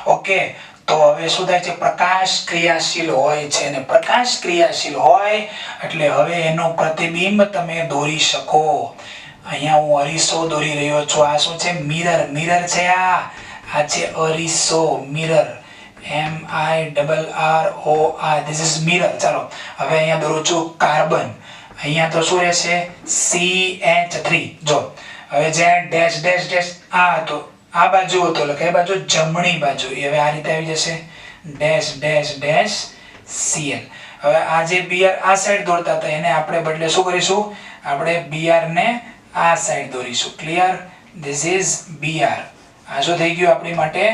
ઓકે, તો હવે શું થાય છે? પ્રકાશ ક્રિયાશીલ હોય છે, અને પ્રકાશ ક્રિયાશીલ હોય એટલે હવે એનું પ્રતિબિંબ તમે દોરી શકો. અહીંયા હું અરીસો દોરી રહ્યો છું. આ શું છે? મિરર. મિરર છે આ છે અરીસો, mirror. MIRROR, this is mirror. ચાલો હવે અહીંયા દોરું છું કાર્બન. અહીંયા તો શું રહેશે? CH3. જો હવે જે ડેશ ડેશ ડેશ આ હતો, આ બાજુ હતો, એટલે કઈ બાજુ? જમણી બાજુ. હવે આ રીતે આવી જશે ડેશ ડેશ ડેશ Cl. હવે આ જે Br આ સાઈડ દોરતા હતા એને આપણે બદલે શું કરીશું? આપણે Br ને આ સાઈડ દોરીશું. ક્લિયર? this is Br. આ શું થઈ ગયું આપણી માટે?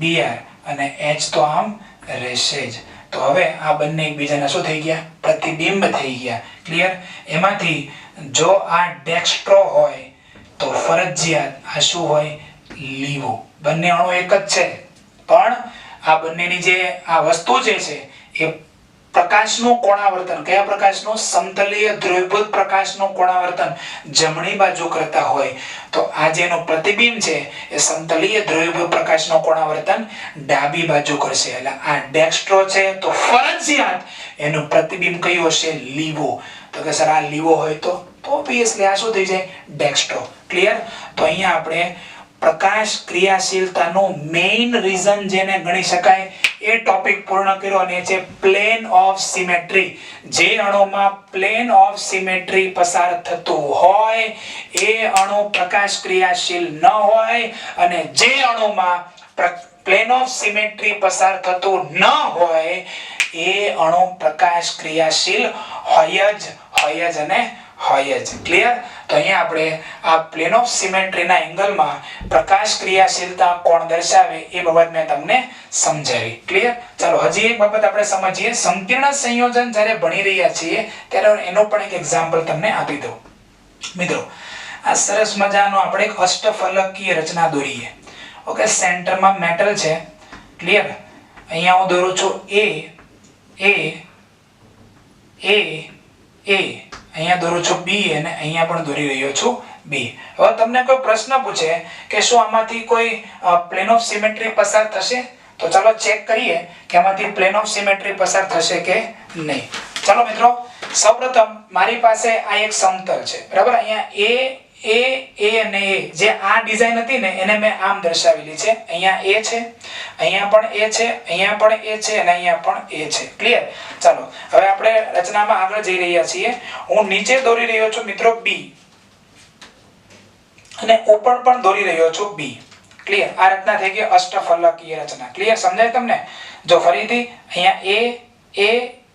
Br. અને H તો આમ રહેશે જ. તો હવે આ બંને એકબીજાના શું થઈ ગયા? પ્રતિબિંબ થઈ ગયા. ક્લિયર? એમાંથી જો આ ડેક્સ્ટ્રો હોય તો ફરજિયાત આ શું હોય? લીવો. બંને અણુ એક જ છે, પણ આ બંનેની જે આ વસ્તુ જે છે એ પ્રકાશનું કોણાવર્તન, કયા પ્રકાશનું? સમતલીય ધ્રુવીભૂત પ્રકાશનું કોણાવર્તન જમણી બાજુ કરતા હોય તો આ જેનું પ્રતિબિંબ છે એ સમતલીય ધ્રુવીભૂત પ્રકાશનું કોણાવર્તન ડાબી બાજુ કરશે. એટલે આ ડેક્સ્ટ્રો છે તો ફરજિયાત એનું પ્રતિબિંબ કયું હશે? લીવો. તો કે સર આ લીવો હોય તો ઓબ્વિયસલી આ શું થઈ જાય? ડેક્સ્ટ્રો. ક્લિયર? તો અહીંયા આપણે પ્રકાશ ક્રિયાશીલતાનું મેઇન રીઝન જેને ગણી શકાય એ ટોપિક પૂર્ણ કર્યો, અને છે પ્લેન ઓફ સિમેટ્રી. જે અણુમાં પ્લેન ઓફ સિમેટ્રી પસાર થતું હોય એ અણુ પ્રકાશ ક્રિયાશીલ ન હોય, અને જે અણુમાં પ્લેન ઓફ સિમેટ્રી પસાર થતું ન હોય એ અણુ પ્રકાશ ક્રિયાશીલ હોય જ અને હોય જ. ક્લિયર? તો અહીંયા આપણે આ પ્લેન ઓફ સિમેટ્રી ના એંગલમાં પ્રકાશ ક્રિયાશીલતા કોણ દર્શાવે એ બાબત મેં તમને સમજાવી. ક્લિયર? ચાલો હજી એક બાબત આપણે સમજીએ. સંકીર્ણ સંયોજન જ્યારે ભણી રહ્યા છીએ ત્યારે એનો પણ એક એક્ઝામ્પલ તમને આપી દઉં. મિત્રો આ સરસ મજાનો આપણે એક અષ્ટફલકીય રચના દોરીએ. ઓકે, સેન્ટરમાં મેટલ છે. ક્લિયર? અહીંયા હું દોરું છું A, અહીંયા દોરું છું B અને અહીંયા પણ દોરી રહ્યો છું B. હવે તમને કોઈ પ્રશ્ન પૂછે કે શું આમાંથી કોઈ પ્લેન ઓફ સિમેટ્રી પસાર થશે? તો ચાલો ચેક કરીએ કે આમાંથી પ્લેન ઓફ સિમેટ્રી પસાર થશે કે નહીં. ચાલો મિત્રો સૌપ્રથમ મારી પાસે આ એક સમતલ છે, બરાબર. અહીંયા એ અને એ જે આ ડિઝાઇન હતી ને એને મેં આમ દર્શાવેલી છે. અહીંયા એ છે, અહીંયા પણ એ છે, અહીંયા પણ એ છે અને અહીંયા પણ એ છે. ક્લિયર? ચાલો હવે આપણે રચનામાં આગળ જઈ રહ્યા છીએ. હું નીચે દોરી રહ્યો છું મિત્રો બી અને ઉપર પણ દોરી રહ્યો છું બી. ક્લિયર? આ રચના થઈ ગઈ અષ્ટફલકીય રચના. ક્લિયર? સમજાય તમને? જો ફરીથી અહીંયા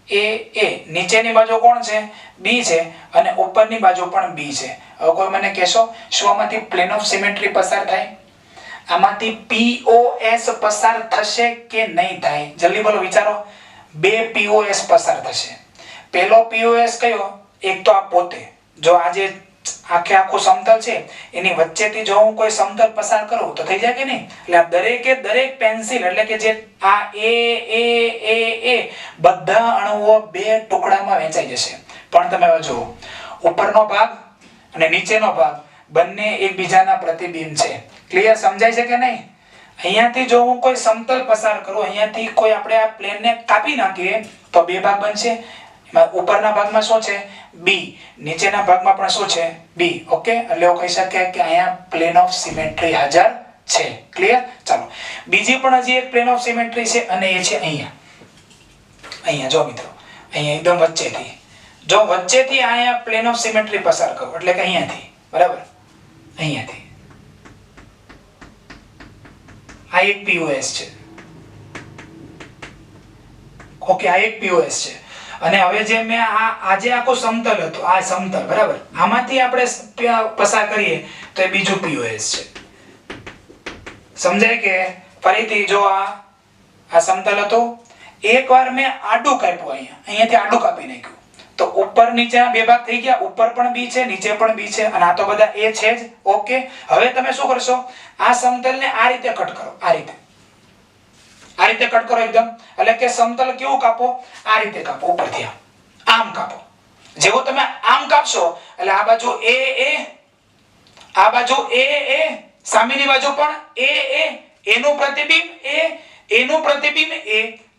એ નીચેની બાજુ કોણ છે? બી છે અને ઉપરની બાજુ પણ બી છે. હવે કોઈ મને કહેશો શું આમાંથી પ્લેન ઓફ સિમેટ્રી પસાર થાય? આમાંથી POS પસાર થશે કે નહીં થાય? જલ્દી બોલો, વિચારો. બે POS પસાર થશે. પહેલો POS કયો? એક તો આ પોતે. જો આ જે આખું સમતલ છે એની વચ્ચેથી જો હું કોઈ સમતલ પસાર કરું તો થઈ જાય કે નહીં? એટલે આ દરેકે દરેક પેન્સિલ એટલે કે જે આ એ બધા અણુઓ બે ટુકડામાં વહેંચાઈ જશે. પણ તમે જુઓ ઉપરનો ભાગ અને નીચેનો ભાગ બંને એકબીજાના પ્રતિબિંબ છે. ક્લિયર? સમજાય છે કે નહીં? અહીંયાથી જો હું કોઈ સમતલ પસાર કરું, અહીંયાથી કોઈ આપણે આ પ્લેનને કાપી નાખીએ તો બે ભાગ બનશે. ઉપરના ભાગમાં શું છે? બી. નીચેના ભાગમાં પણ શું છે? બી. ઓકે, એટલે એવું કહી શકાય કે અહીંયા પ્લેન ઓફ સિમેટ્રી હાજર છે. ક્લિયર? ચાલો બીજી પણ હજી એક પ્લેન ઓફ સિમેટ્રી છે અને એ છે અહીંયા જો મિત્રો, અહીંયા એકદમ વચ્ચેથી જો વચ્ચેથી અહીંયા પ્લેન ઓફ સિમેટ્રી પસાર કરું એટલે કે અહીંયાથી, બરાબર, અહીંયાથી આ એક POS છે. ઓકે, આ એક POS છે. અને હવે જે મેં આજે આખું સમતલ હતું, આ સમતલ, બરાબર, આમાંથી આપણે પસાર કરીએ તો એ બીજું POS છે. સમજાય કે? ફરીથી જો આ સમતલ હતું, એકવાર મેં આડું કાપ્યું, અહીંયાથી આડું કાપી નાખ્યું તો ઉપર નીચેના બે ભાગ થઈ ગયા. ઉપર પણ બી છે, નીચે પણ બી છે અને આ તો બધા એ છે જ. ઓકે, હવે તમે શું કરશો? આ સમતલને આ રીતે કટ કરો, આ રીતે કટ કરો એકદમ. એટલે કે સમતલ કેવું કાપો? આ રીતે કાપો, ઉપરથી આમ કાપો. જેવો તમે આમ કાપશો એટલે આ બાજુ આ બાજુ સામેની બાજુ પણ એનું પ્રતિબિંબ એનું પ્રતિબિંબ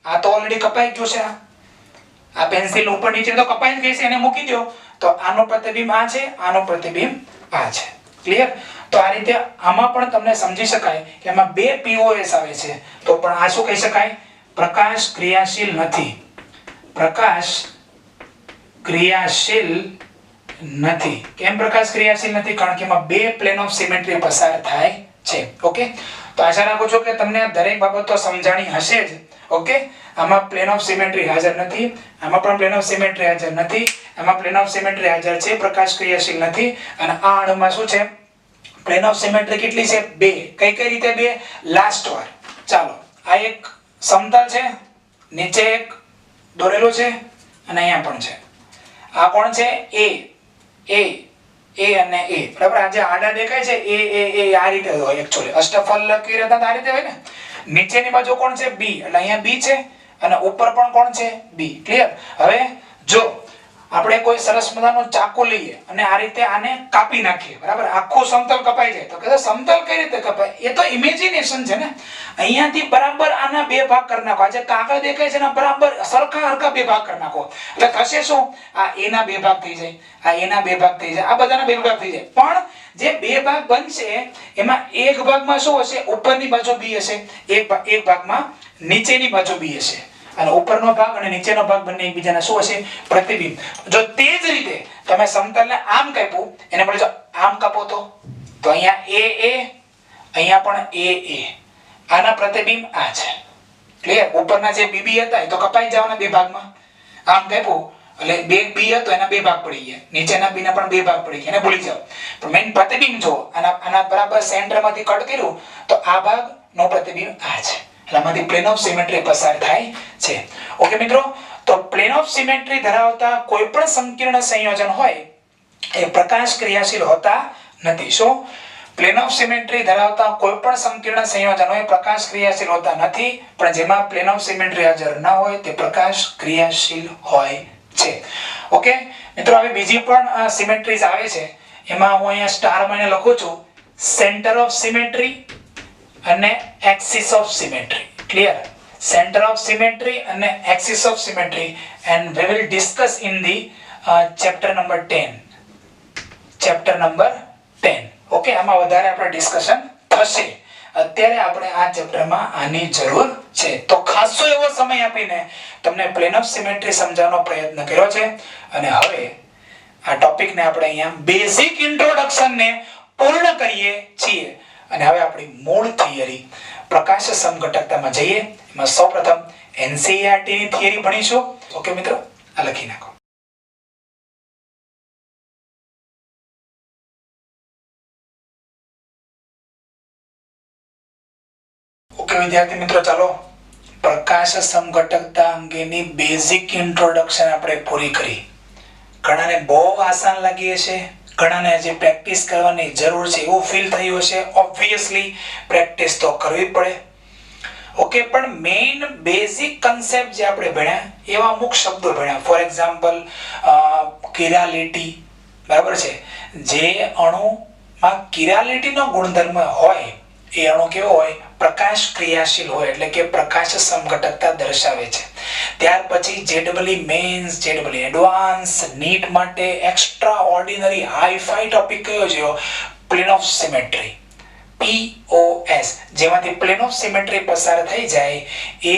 આ તો ઓલરેડી કપાઈ ગયું છે. આ પેન્સિલ ઉપર નીચે તો કપાઈ ગઈ છે, એને મૂકી દો તો આનો પ્રતિબિંબ આ છે, આનો પ્રતિબિંબ આ છે. ક્લિયર? તો આ રીતે આમાં પણ તમને સમજી શકાય કે એમાં બે POS આવે છે તો પણ આ શું કહી શકાય? પ્રકાશ ક્રિયાશીલ નથી. પ્રકાશ ક્રિયાશીલ નથી. કેમ પ્રકાશ ક્રિયાશીલ નથી? કારણ કે એમાં બે પ્લેન ઓફ સિમેટ્રી પસાર થાય છે. ઓકે, તો આશા રાખું છું કે તમને દરેક બાબતો સમજાણી હશે જ. ઓકે, આમાં પ્લેન ઓફ સિમેટ્રી હાજર નથી, આમાં પણ પ્લેન ઓફ સિમેટ્રી હાજર નથી, આમાં પ્લેન ઓફ સિમેટ્રી હાજર છે, પ્રકાશ ક્રિયાશીલ નથી. અને આ અણુમાં શું છે? પ્લેન ઓફ સિમેટ્રી કેટલી છે? બે. કઈ રીતે બે? લાસ્ટ વાર. ચાલો, આ એક સમતલ છે, નીચે એક દોરેલું છે અને અહીંયા પણ છે. આ કોણ છે? એ અને એ, બરાબર. આ જે આડા દેખાય છે એ આ રીતે હોય. એક્ચ્યુઅલી અષ્ટફલકી રચના આ રીતે હોય ને. નીચેની બાજુ કોણ છે? બી. એટલે અહીંયા બી છે અને ઉપર પણ કોણ છે? બી. ક્લિયર? હવે જો આપણે કોઈ સરસ મજાનું ચાકુ લઈએ અને આ રીતે આને કાપી નાખીએ, બરાબર, આખું સમતલ કપાઈ જાય તો કે સમતલ કઈ રીતે કપાય? એ તો ઇમેજિનેશન છે ને. અહીંયાથી બરાબર આના બે ભાગ કરી નાખો. આ જે કાગળ દેખાય છે ને બરાબર સરખા બે ભાગ કરી નાખો એટલે થશે શું? આ એના બે ભાગ થઈ જાય, આ એના બે ભાગ થઈ જાય, આ બધાના બે ભાગ થઈ જાય. પણ જે બે ભાગ બનશે એમાં એક ભાગમાં શું હશે? ઉપરની બાજુ બી હશે, એક ભાગમાં નીચેની બાજુ બી હશે. અને ઉપરનો ભાગ અને નીચેનો ભાગ બંને એકબીજાના શું હશે? પ્રતિબિંબ. જો તે જ રીતે તમે સમતલને આમ કાપ્યું, એને પણ જો આમ કાપો તો અહીંયા અહીંયા પણ આના પ્રતિબિંબ આ છે. ક્લિયર? ઉપરના જે બીબી હતા એ તો કપાઈ જવાના બે ભાગમાં. આમ કાપ્યું એટલે બે બી હતો એના બે ભાગ પડી ગયા, નીચેના બી ના પણ બે ભાગ પડી ગયા, એને ભૂલી જાઓ. પણ મેઈન પ્રતિબિંબ જો આના બરાબર સેન્ટરમાંથી કટ કર્યું તો આ ભાગનો પ્રતિબિંબ આ છે. આમાંથી પ્લેન ઓફ સિમેટ્રી પસાર થાય છે. ઓકે મિત્રો, તો પ્લેન ઓફ સિમેટ્રી ધરાવતા કોઈ પણ સંકીર્ણ સંયોજન હોય એ પ્રકાશ ક્રિયાશીલ હોતા નથી. શું? પ્લેન ઓફ સિમેટ્રી ધરાવતા કોઈ પણ સંકીર્ણ સંયોજન હોય પ્રકાશ ક્રિયાશીલ હોતા નથી, પણ જેમાં પ્લેન ઓફ સિમેટ્રી હાજર ન હોય તે પ્રકાશ ક્રિયાશીલ હોય છે. ઓકે મિત્રો, હવે બીજી પણ સિમેટ્રીઝ આવે છે. એમાં હું અહીંયા સ્ટારમાં એને લખું છું સેન્ટર ઓફ સિમેટ્રી અને axis of symmetry. Clear? Center of symmetry and axis of symmetry, and we will discuss in the chapter number 10. Chapter number 10. Okay, આમાં વધારે આપણે ડિસ્કશન થશે. અત્યારે આપણે આ ચેપ્ટરમાં આની જરૂર છે. તો ખાસો એવો સમય આપીને તમને પ્લેન ઓફ સિમેટ્રી સમજાવવાનો પ્રયત્ન કર્યો છે. અને હવે આ ટોપિકને આપણે અહીંયા બેઝિક ઇન્ટ્રોડક્શન ને પૂર્ણ કરીએ છીએ. અને હવે આપણી મૂળ થિયરી પ્રકાશ સમઘટકતામાં જઈએ. એમાં સૌપ્રથમ NCERT ની થિયરી ભણીશું. ઓકે મિત્રો, આ લખી નાખો. ઓકે વિદ્યાર્થી મિત્રો, ચાલો પ્રકાશ સમઘટકતા અંગેની બેઝિક ઇન્ટ્રોડક્શન આપણે પૂરી કરી. ઘણાને બહુ આસાન લાગી હશે, ઘણાને હજી પ્રેક્ટિસ કરવાની જરૂર છે એવું ફીલ થયું હશે. ઓબ્વિયસલી પ્રેક્ટિસ તો કરવી પડે. ઓકે, પણ મેઇન બેઝિક કન્સેપ્ટ જે આપણે ભણ્યા એવા અમુક શબ્દો ભણ્યા. ફોર એક્ઝામ્પલ કિરાલિટી, બરાબર છે. જે અણુમાં કિરાલિટીનો ગુણધર્મ હોય એ અણુ કેવો હોય? પ્રકાશ ક્રિયાશીલ હોય, એટલે કે પ્રકાશ સમઘટકતા દર્શાવે છે. ત્યાર પછી JEE mains, JEE advance, NEET માટે એક્સ્ટ્રા ઓર્ડિનરી હાઈ-ફાઈ ટોપિક કયો છે? Plane of symmetry, POS. જેમાંથી પ્લેન ઓફ સિમેટ્રી પસાર થઈ જાય એ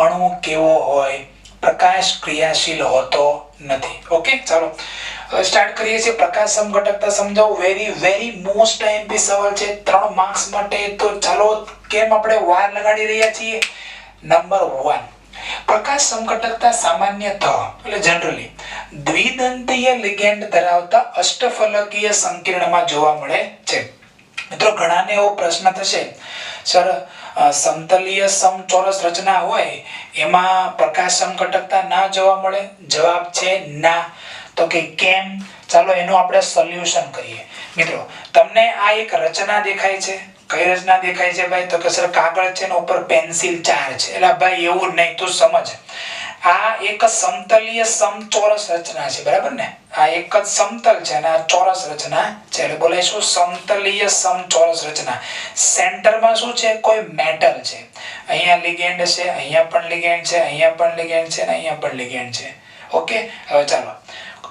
અણુ કેવો હોય? પ્રકાશ ક્રિયાશીલ હોતો નથી. ઓકે, ચાલો સ્ટાર્ટ કરીએ છીએ. પ્રકાશ સમઘટકતા સમજાવો. વેરી મોસ્ટ IMP સવાલ છે 3 માર્ક્સ માટે. તો ચાલો, કેમ આપણે વાર લગાડી રહ્યા છીએ? નંબર 1, પ્રકાશ સમઘટકતા સામાન્યતઃ એટલે જનરલી દ્વિદંતીય લિગેન્ડ ધરાવતા અષ્ટફલકીય સંકીર્ણમાં જોવા મળે છે. મિત્રો, ઘણાને એવો પ્રશ્ન થશે, સર સમતલીય સમચોરસ રચના હોય એમાં પ્રકાશ સમઘટકતા ના જોવા મળે? જવાબ છે ના. તો કે કેમ? ચાલો એનું આપણે સોલ્યુશન કરીએ. મિત્રો, તમને આ એક રચના દેખાય છે. કઈ રચના દેખાય છે ભાઈ? તો કે સર કાગળ છે ને ઉપર પેન્સિલ 4 છે. એટલે ભાઈ એવું નહીં, તું સમજ. આ એક સમતલીય સમચોરસ રચના છે, બરાબર ને? આ એક જ સમતલ છે અને આ ચોરસ રચના છે. એટલે બોલાય શું? સમતલીય સમચોરસ રચના. સેન્ટરમાં શું છે? કોઈ મેટલ છે. અહીંયા લિગેન્ડ છે, અહીંયા પણ લિગેન્ડ છે, અહીંયા પણ લિગેન્ડ છે અને અહીંયા પણ લિગેન્ડ છે. ઓકે, હવે ચાલો,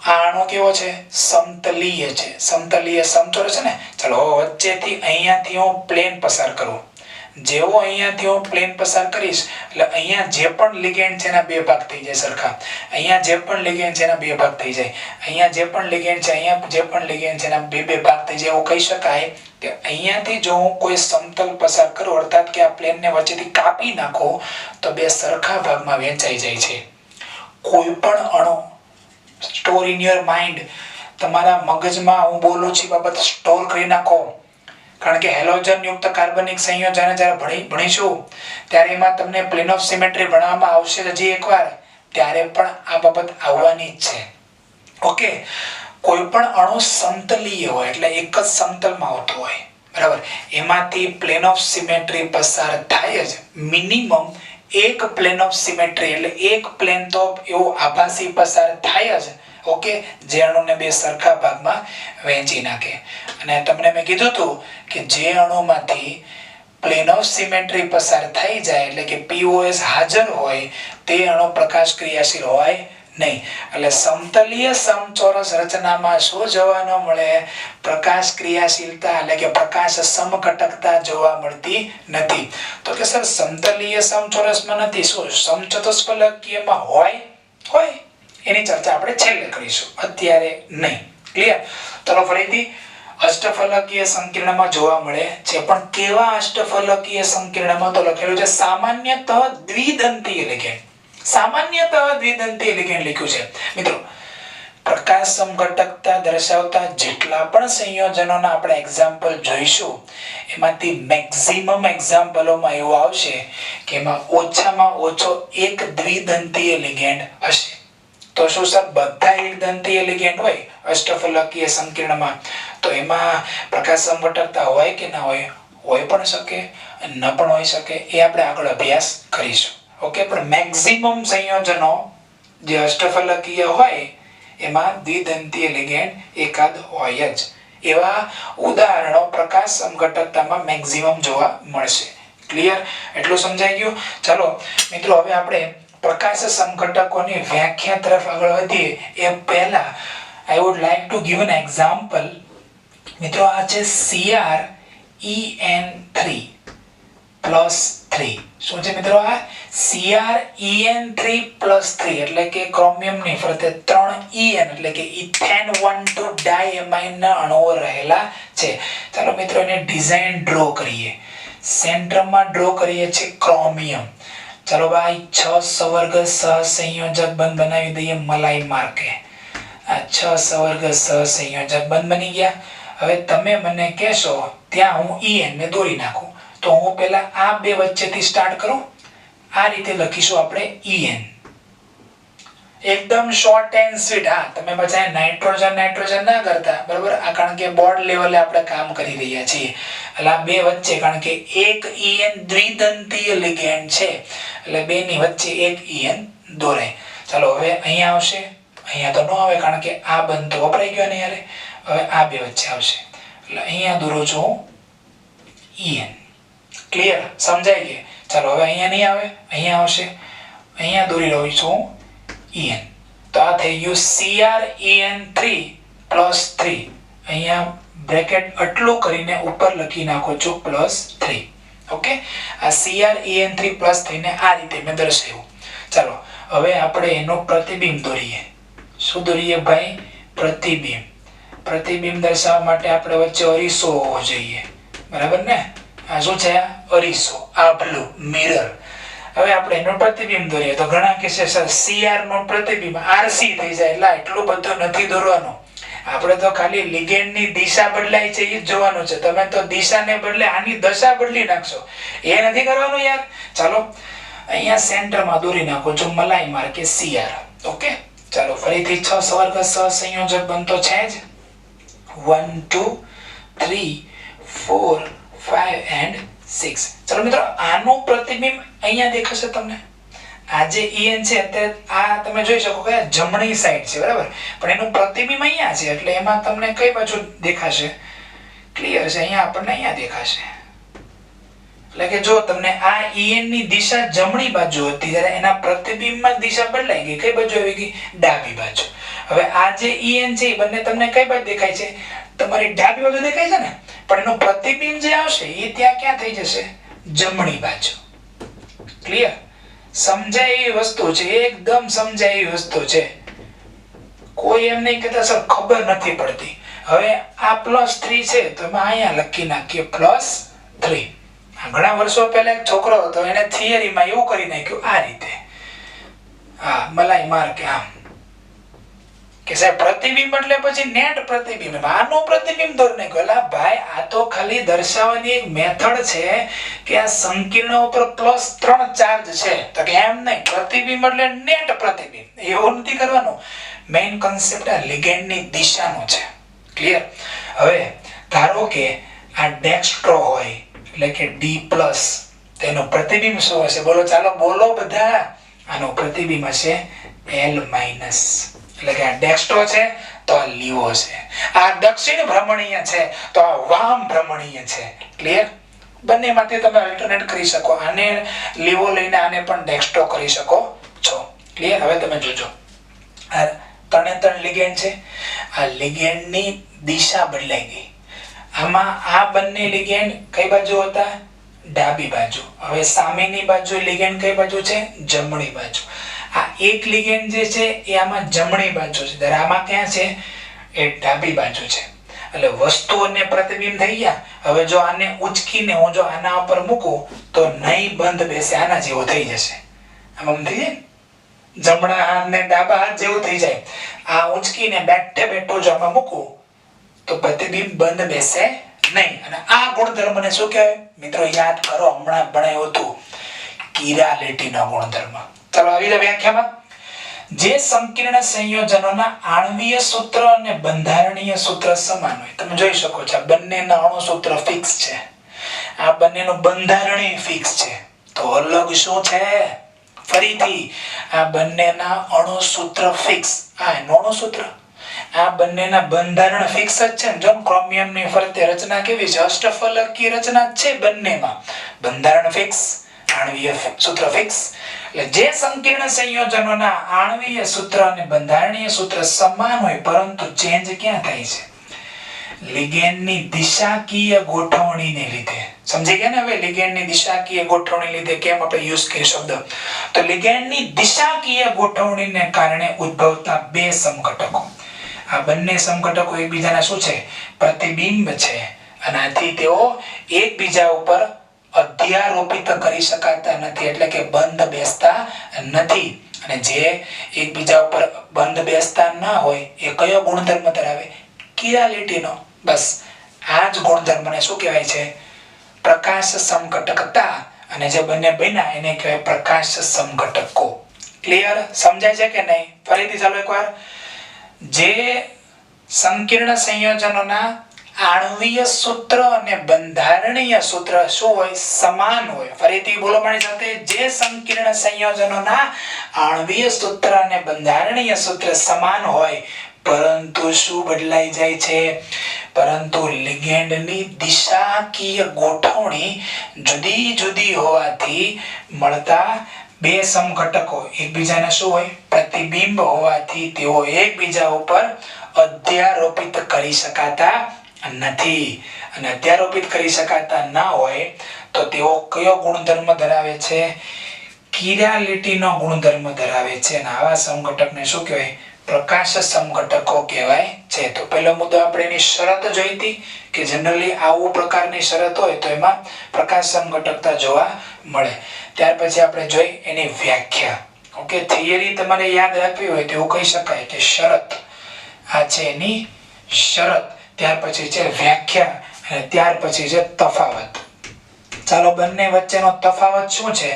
આ અણુ કેવો છે? સમતલીય છે. સમતલીય સમચોરસ છે ને. ચાલો, વચ્ચેથી અહીંયાથી હું પ્લેન પસાર કરું. જેવો અહીંયાથી હું પ્લેન પસાર કરીશ એટલે અહીંયા જે પણ લિગેન્ડ છે એના બે ભાગ થઈ જાય સરખા. અહીંયા જે પણ લિગેન્ડ છે એના બે ભાગ થઈ જાય. અહીંયા જે પણ લિગેન્ડ છે, અહીંયા જે પણ લિગેન્ડ છે એના બે ભાગ થઈ જાય. એવું કહી શકાય કે અહીંયાથી જો હું કોઈ સમતલ પસાર કરું, અર્થાત કે આ પ્લેનને વચ્ચેથી કાપી નાખો, તો બે સરખા ભાગમાં વહેંચાઈ જાય છે. કોઈ પણ અણુ સ્ટોર ઇન યોર માઇન્ડ, તમારા મગજમાં હું બોલું છું બાબત સ્ટોર કરી નાખો. કારણ કે હેલોજન યુક્ત કાર્બનિક સંયોજન જ્યારે ભણીશું ત્યારે એમાં તમને પ્લેન ઓફ સિમેટ્રી ભણવામાં આવશે હજી એકવાર, ત્યારે પણ આ બાબત આવવાની જ છે. ઓકે, કોઈ પણ અણુ સમતલીય હોય એટલે એક જ સમતલમાં આવતો હોય, બરાબર? એમાંથી પ્લેન ઓફ સિમેટ્રી પસાર થાય જ. મિનિમમ એક પ્લેન ઓફ સિમેટ્રી એટલે એક પ્લેન તો એવું આભાસી પસાર થાય જ. ઓકે, જે અણુને બે સરખા ભાગમાં વહેંચી નાખે. અને તમને મેં કીધું હતું કે જે અણુમાંથી પ્લેન ઓફ સિમેટ્રી પસાર થઈ જાય એટલે કે POS હાજર હોય તે અણુ પ્રકાશ ક્રિયાશીલ હોય નહીં. એટલે સમતલીય સમચોરસ રચનામાં શું જોવા ન મળે? પ્રકાશ ક્રિયાશીલતા એટલે કે પ્રકાશ સમઘટકતા જોવા મળતી નથી. તો કે સર સમતલીય સમચોરસમાં નથી, શું સમચતુષ્ફલકીયમાં હોય? એની ચર્ચા આપણે છેલ્લે કરીશું, અત્યારે નહીં. ક્લિયર? ચલો ફરીથી, અષ્ટફલકીય સંકીર્ણમાં જોવા મળે છે. પણ કેવા અષ્ટફલકીય સંકીર્ણમાં? તો લખેલું છે સામાન્યતઃ દ્વિદંતીય લિગેન્ડ. સામાન્યતઃ દ્વિદંતીય લિગેન્ડ લખ્યું છે. મિત્રો, પ્રકાશ સમઘટકતા દર્શાવતા જેટલા પણ સંયોજનોના આપણે એક્ઝામ્પલ જોઈશું એમાંથી મેક્સિમમ એક્ઝામ્પલોમાં એવું આવશે કે એમાં ઓછામાં ઓછો એક દ્વિદંતીય લિગેન્ડ હશે. તો શું સર બધા એક દંતીય લિગેન્ડ હોય અષ્ટફલકીય સંકીર્ણમાં? તો એમાં પ્રકાશ સમઘટકતા હોય કે ના હોય? હોય પણ શકે, ન પણ હોઈ શકે. એ આપણે આગળ અભ્યાસ કરીશું. ઓકે, પણ મેક્સિમમ સંયોજનો જે અષ્ટફલકીય હોય એમાં દ્વિદંતીય લિગેન્ડ એકાદ હોય જ. એવા ઉદાહરણો પ્રકાશ સમઘટકતામાં મેક્સિમમ જોવા મળશે. ક્લિયર? એટલું સમજાઈ ગયું? ચાલો મિત્રો, હવે આપણે પ્રકાશ સમઘટકોની વ્યાખ્યા તરફ આગળ વધીએ એ પહેલા I would like to give an example. મિત્રો આ છે CrEn3 plus 3. શું છે મિત્રો આ CrEn3 plus 3 એટલે કે ક્રોમિયમની ફરતે 3 En એટલે કે ઇથેન 1,2 ડાયમાઇન ના અણુઓ રહેલા છે. ચાલો મિત્રો એને ડિઝાઇન ડ્રો કરીએ. સેન્ટરમાં ડ્રો કરીએ છે ક્રોમિયમ. ચાલો ભાઈ 6 સવર્ગ સહસંયોજક બંધ બનાવી દઈએ મલાઈ માર્કે. આ 6 સવર્ગ સહસંયોજક બંધ બની ગયા. હવે તમે મને કહેશો ત્યાં હું En ને દોરી નાખું, તો હું પહેલા આ બે વચ્ચેથી સ્ટાર્ટ કરું. આ રીતે લખીશું આપણે En. એકદમ શોર્ટ એન્ડ સ્વીટ. હા, તમે પછી નાઇટ્રોજન ના કરતા, બરાબર? આ કારણ કે બોર્ડ લેવલે આપણે કામ કરી રહ્યા છીએ. એટલે આ બે વચ્ચે, કારણ કે એક En દ્વિદંતીય લિગેન્ડ છે, એટલે બે ની વચ્ચે એક En દોરાય. ચાલો હવે અહીંયા આવશે. અહીંયા તો ન આવે કારણ કે આ બંધ તો વપરાઈ ગયો ને યાર. હવે આ બે વચ્ચે આવશે, એટલે અહીંયા દોરું છું En. ક્લિયર? સમજાય કે? ચાલો હવે અહીંયા નહીં આવે, અહીંયા આવશે. અહીંયા દોરી રહ્યો છું En. તો આ થઈ ગયું CrEn3 plus 3. અહીંયા બ્રેકેટ આટલું કરીને ઉપર લખી નાખો છું +3. ઓકે, આ CrEn3 plus 3 ને આ રીતે મેં દર્શાવ્યું. ચાલો હવે આપણે એનો પ્રતિબિંબ દોરીએ. શું દોરીએ ભાઈ? પ્રતિબિંબ. પ્રતિબિંબ દર્શાવવા માટે આપણે વચ્ચે અરીસો હોવો જોઈએ, બરાબર ને? આ શું છે? અરીસો, આભલું, મિરર. હવે આપણે એનું પ્રતિબિંબ દોરીએ તો ઘણા કે છે સર Cr નો પ્રતિબિંબ Rc થઈ જાય. એટલે એટલું બધું નથી દોરવાનું. આપણે તો ખાલી લિગેન્ડની દિશા બદલાય છે એ જ જોવાનું છે. તમે તો દિશાને બદલે આની દશા બદલી નાખશો, એ નથી કરવાનું યાર. ચાલો અહીંયા સેન્ટરમાં દોરી નાખો છો મલાઈ માર્કે Cr. ઓકે, ચાલો ફરીથી 6 સવર્ગ સહસંયોજક બનતો છે જ. 1 2 3 4 5 and 6. ચાલો મિત્રો આનું પ્રતિબિંબ અહીંયા દેખાશે તમને. આ જે En છે અત્યારે આ તમે જોઈ શકો કે જમણી સાઈડ છે, બરાબર? પણ એનું પ્રતિબિંબ અહીંયા છે, એટલે એમાં તમને કઈ બાજુ દેખાશે? ક્લિયર છે? અહીંયા આપણને અહીંયા દેખાશે. એટલે કે જો તમને આ En ની દિશા જમણી બાજુ હતી, ત્યારે એના પ્રતિબિંબમાં દિશા બદલાઈ ગઈ. કઈ બાજુ આવી ગઈ? ડાબી બાજુ. હવે આ જે En છે એ બંને તમને કઈ બાજુ દેખાય છે? તમારી ડાબી બાજુ દેખાય છે ને, પણ એનું પ્રતિબિંબ જે આવશે એ ત્યાં ક્યાં થઈ જશે? જમણી બાજુ. ક્લિયર? સમજાય એવી વસ્તુ છે, એકદમ સમજાય એવી વસ્તુ છે. કોઈ એમ નહીં કહેતા સર ખબર નથી પડતી. હવે આ +3 છે તો એમાં અહીંયા લખી નાખીએ +3. ઘણા વર્ષો પહેલા એક છોકરો હતો, એને થિયરીમાં એવું કરી નાખ્યું આ રીતે. હા, મલાઈ માર્કે આમ કે સાહેબ પ્રતિબિંબ એટલે પછી નેટ પ્રતિબિંબ. આનો પ્રતિબિંબ દોરી નાખ્યો. એટલે ભાઈ આ તો ખાલી દર્શાવવાની એક મેથડ છે કે આ સંકીર્ણ ઉપર +3 ચાર્જ છે. તો કે એમ નહીં, પ્રતિબિંબ એટલે નેટ પ્રતિબિંબ. એવું નથી કરવાનું. મેઇન કન્સેપ્ટ આ લિગેન્ડની દિશાનો છે. ક્લિયર? હવે ધારો કે આ ડેક્સ્ટ્રો હોય એટલે કે D+, તેનું પ્રતિબિંબ શું હશે? બોલો, ચાલો બોલો બધા. આનું પ્રતિબિંબ હશે L-. એટલે કે આ ડેક્સ્ટ્રો છે તો આ લીવો છે, આ દક્ષિણ ભ્રમણીય છે તો આ વામ ભ્રમણીય છે. ક્લિયર? બંનેમાંથી તમે અલ્ટરનેટ કરી શકો. આને લીવો લઈને આને પણ ડેક્સ્ટ્રો કરી શકો છો. ક્લિયર? હવે તમે જોજો, આ 3 લિગેન્ડ છે. આ લિગેન્ડની દિશા બદલાઈ ગઈ. આમાં આ બંને લિગેન્ડ કઈ બાજુ હતા? ડાબી બાજુ. હવે સામેની બાજુ લિગેન્ડ કઈ બાજુ છે? જમણી બાજુ. આ એક લિગેન્ડ જે છે એ આમાં જમણી બાજુ છે, ત્યારે આમાં ક્યાં છે? એ ડાબી બાજુ છે. એટલે વસ્તુઓને પ્રતિબિંબ થઈ ગયા. હવે જો આને ઉચકીને હું જો આના ઉપર મૂકું તો નહીં બંધ બેસે, આના જેવો થઈ જશે. આમ થઈ જાય, જમણા હાથ ને ડાબા હાથ જેવું થઈ જાય. આ ઉચકીને બેઠે બેઠો જો આમાં મૂકું તો પ્રતિબિંબ બંધ બેસે નહીં. અને આ ગુણધર્મને શું કહેવાય મિત્રો? યાદ કરો, હમણાં ભણાયું હતું કિરાલિટીનો ગુણધર્મ. ચાલો આવી જાય વ્યાખ્યામાં. જે સંકીર્ણ સંયોજનોના આણ્વીય સૂત્ર અને બંધારણીય સૂત્ર સમાન હોય. તમે જોઈ શકો છો આ બંનેના અણુ સૂત્ર ફિક્સ છે, આ બંનેનું બંધારણીય ફિક્સ છે. તો અલગ શું છે? ફરીથી આ બંનેના અણુ સૂત્ર ફિક્સ. આ અણુ સૂત્ર, આ બંનેના બંધારણ ફિક્સ જ છે. જો ક્રોમિયમની ફરતે રચના કેવી છે? અષ્ટફલકીય રચના છે બંનેમાં. બંધારણ ફિક્સ. આણ્વીય સૂત્ર ફિક્સ. એટલે જે સંકીર્ણ સંયોજનોના આણ્વીય સૂત્ર અને બંધારણીય સૂત્ર સમાન હોય પરંતુ ચેન્જ ક્યાં થાય છે? લિગેન્ડની દિશાકીય ગોઠવણીને લીધે. સમજી ગયા ને હવે લિગેન્ડની દિશાકીય ગોઠવણી લીધે કેમ આપણે યુઝ કરીએ શબ્દ? તો લિગેન્ડની દિશાકીય ગોઠવણીને કારણે ઉદ્ભવતા બે સમઘટકો. આ બંને સમઘટકો એકબીજાના શું છે? પ્રતિબિંબ છે. અને આથી તેઓ એકબીજા ઉપર અધ્યારોપિત કરી શકાતા નથી, એટલે કે બંધ બેસતા નથી. અને જે એકબીજા ઉપર બંધ બેસતા ના હોય એ કયો ગુણધર્મ ધરાવે? કિરાલિટીનો. બસ આ જ ગુણધર્મને શું કહેવાય છે? પ્રકાશ સમઘટકતા. અને જે બંને બન્યા એને કહેવાય પ્રકાશ સમઘટકો. ક્લિયર? સમજાય છે કે નહીં? ફરીથી ચાલો એકવાર. જે સંકીર્ણ સંયોજનોના આણ્વીય સૂત્ર અને બંધારણીય સૂત્ર શું હોય? સમાન હોય. ફરીથી બોલો મારી સાથે. જે સંકીર્ણ સંયોજનોના આણ્વીય સૂત્ર અને બંધારણીય સૂત્ર સમાન હોય પરંતુ શું બદલાઈ જાય છે? પરંતુ લિગેન્ડની દિશાકીય ગોઠવણી જુદી જુદી હોવાથી મળતા બે સમઘટકો એકબીજાને શું હોય? પ્રતિબિંબ હોવાથી તેઓ એકબીજા ઉપર અધ્યારોપિત કરી શકાતા નથી. અને અધ્યારોપિત કરી શકાતા ના હોય તો તેઓ કયો ગુણધર્મ ધરાવે છે? કિરાલિટીનો ગુણધર્મ ધરાવે છે. અને આવા સમઘટકને શું કહેવાય? પ્રકાશ સમઘટકો કહેવાય છે. તો પહેલો મુદ્દો આપણે એની શરત જોઈ હતી કે જનરલી આવું પ્રકારની શરત હોય તો એમાં પ્રકાશ સમઘટકતા જોવા મળે. ત્યાર પછી આપણે જોઈ એની વ્યાખ્યા. ઓકે, થિયરી તમારે યાદ રાખવી હોય તો એવું કહી શકાય કે શરત આ છે એની શરત, ત્યાર પછી છે વ્યાખ્યા અને ત્યાર પછી છે તફાવત. ચાલો બંને વચ્ચેનો તફાવત શું છે?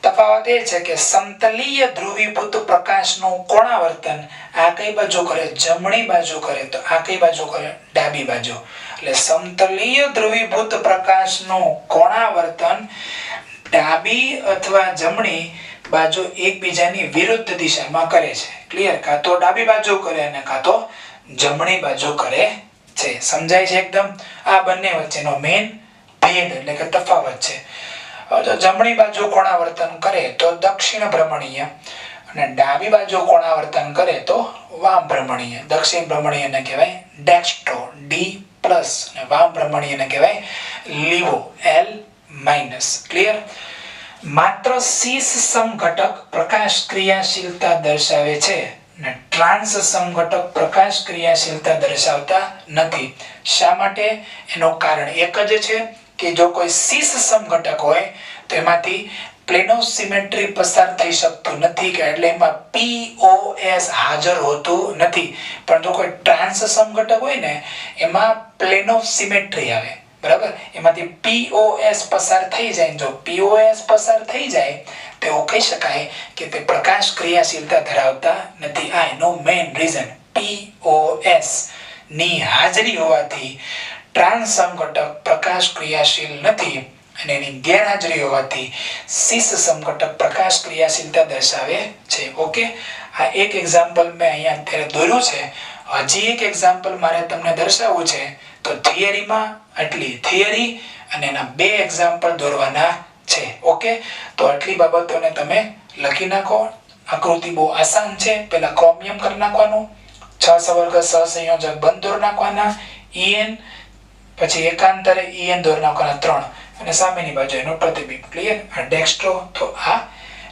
તફાવત એ છે કે સમતલીય ધ્રુવીભૂત પ્રકાશનું કોણાવર્તન આ કઈ બાજુ કરે? જમણી બાજુ કરે. તો આ કઈ બાજુ કરે? ડાબી બાજુ. એટલે સમતલીય ધ્રુવીભૂત પ્રકાશનું કોણાવર્તન ડાબી અથવા જમણી બાજુ એકબીજાની વિરુદ્ધ દિશામાં કરે છે. ક્લિયર? કાં તો ડાબી બાજુ કરે અને કાં તો જમણી બાજુ કરે છે. સમજાય છે એકદમ? આ બંને વચ્ચેનો મેઇન ભેદ એટલે કે તફાવત છે. જો જમણી બાજુ કોણાવર્તન કરે તો દક્ષિણ ભ્રમણીય અને ડાબી બાજુ કોણાવર્તન કરે તો વામ ભ્રમણીય. દક્ષિણ ભ્રમણીયને કહેવાય ડેક્સ્ટ્રો D+ અને વામ ભ્રમણીયને કહેવાય લીવો L-. ક્લિયર? માત્ર સીસ સમઘટક પ્રકાશ ક્રિયાશીલતા દર્શાવે છે અને ટ્રાન્સ સમઘટક પ્રકાશ ક્રિયાશીલતા દર્શાવતા નથી. શા માટે? એનું કારણ એક જ છે કે જો કોઈ સીસ સમઘટક હોય તો એમાંથી પ્લેનોસિમેટ્રી પસાર થઈ શકતું નથી, કે એટલે એમાં POS હાજર હોતું નથી. પણ જો કોઈ ટ્રાન્સ સમઘટક હોય ને એમાં પ્લેનોસિમેટ્રી આવે. બરાબર? એમાંથી POS પસાર થઈ જાય. જો POS પસાર થઈ જાય તો કહી શકાય કે તે પ્રકાશ ક્રિયાશીલતા ધરાવતા નથી. આ એનો મેઇન રીઝન POS ની હાજરી હોવાથી ટ્રાન્સ સમઘટક પ્રકાશ ક્રિયાશીલ નથી અને એની ગેરહાજરી હોવાથી સીસ સમઘટક પ્રકાશ ક્રિયાશીલતા દર્શાવે છે. ઓકે, આ એક એક્ઝામ્પલ મેં અહીંયા અત્યારે દોર્યું છે. હજી એક એક્ઝામ્પલ મારે તમને દર્શાવવું છે. તો થિયરીમાં આટલી થિયરી અને એના બે એક્ઝામ્પલ દોરવાના છે. ઓકે, તો આટલી બાબતોને તમે લખી નાખો. આકૃતિ બહુ આસાન છે. પહેલા ક્રોમિયમ કરી નાખવાનું, 6 સવર્ગ સહસંયોજક બંધ દોરી નાખવાના, En પછી એકાંતરે En દોરી નાખવાના 3 અને સામેની બાજુ એનો પ્રતિબિંબ. ક્લિયર? આ ડેક્સ્ટ્રો તો આ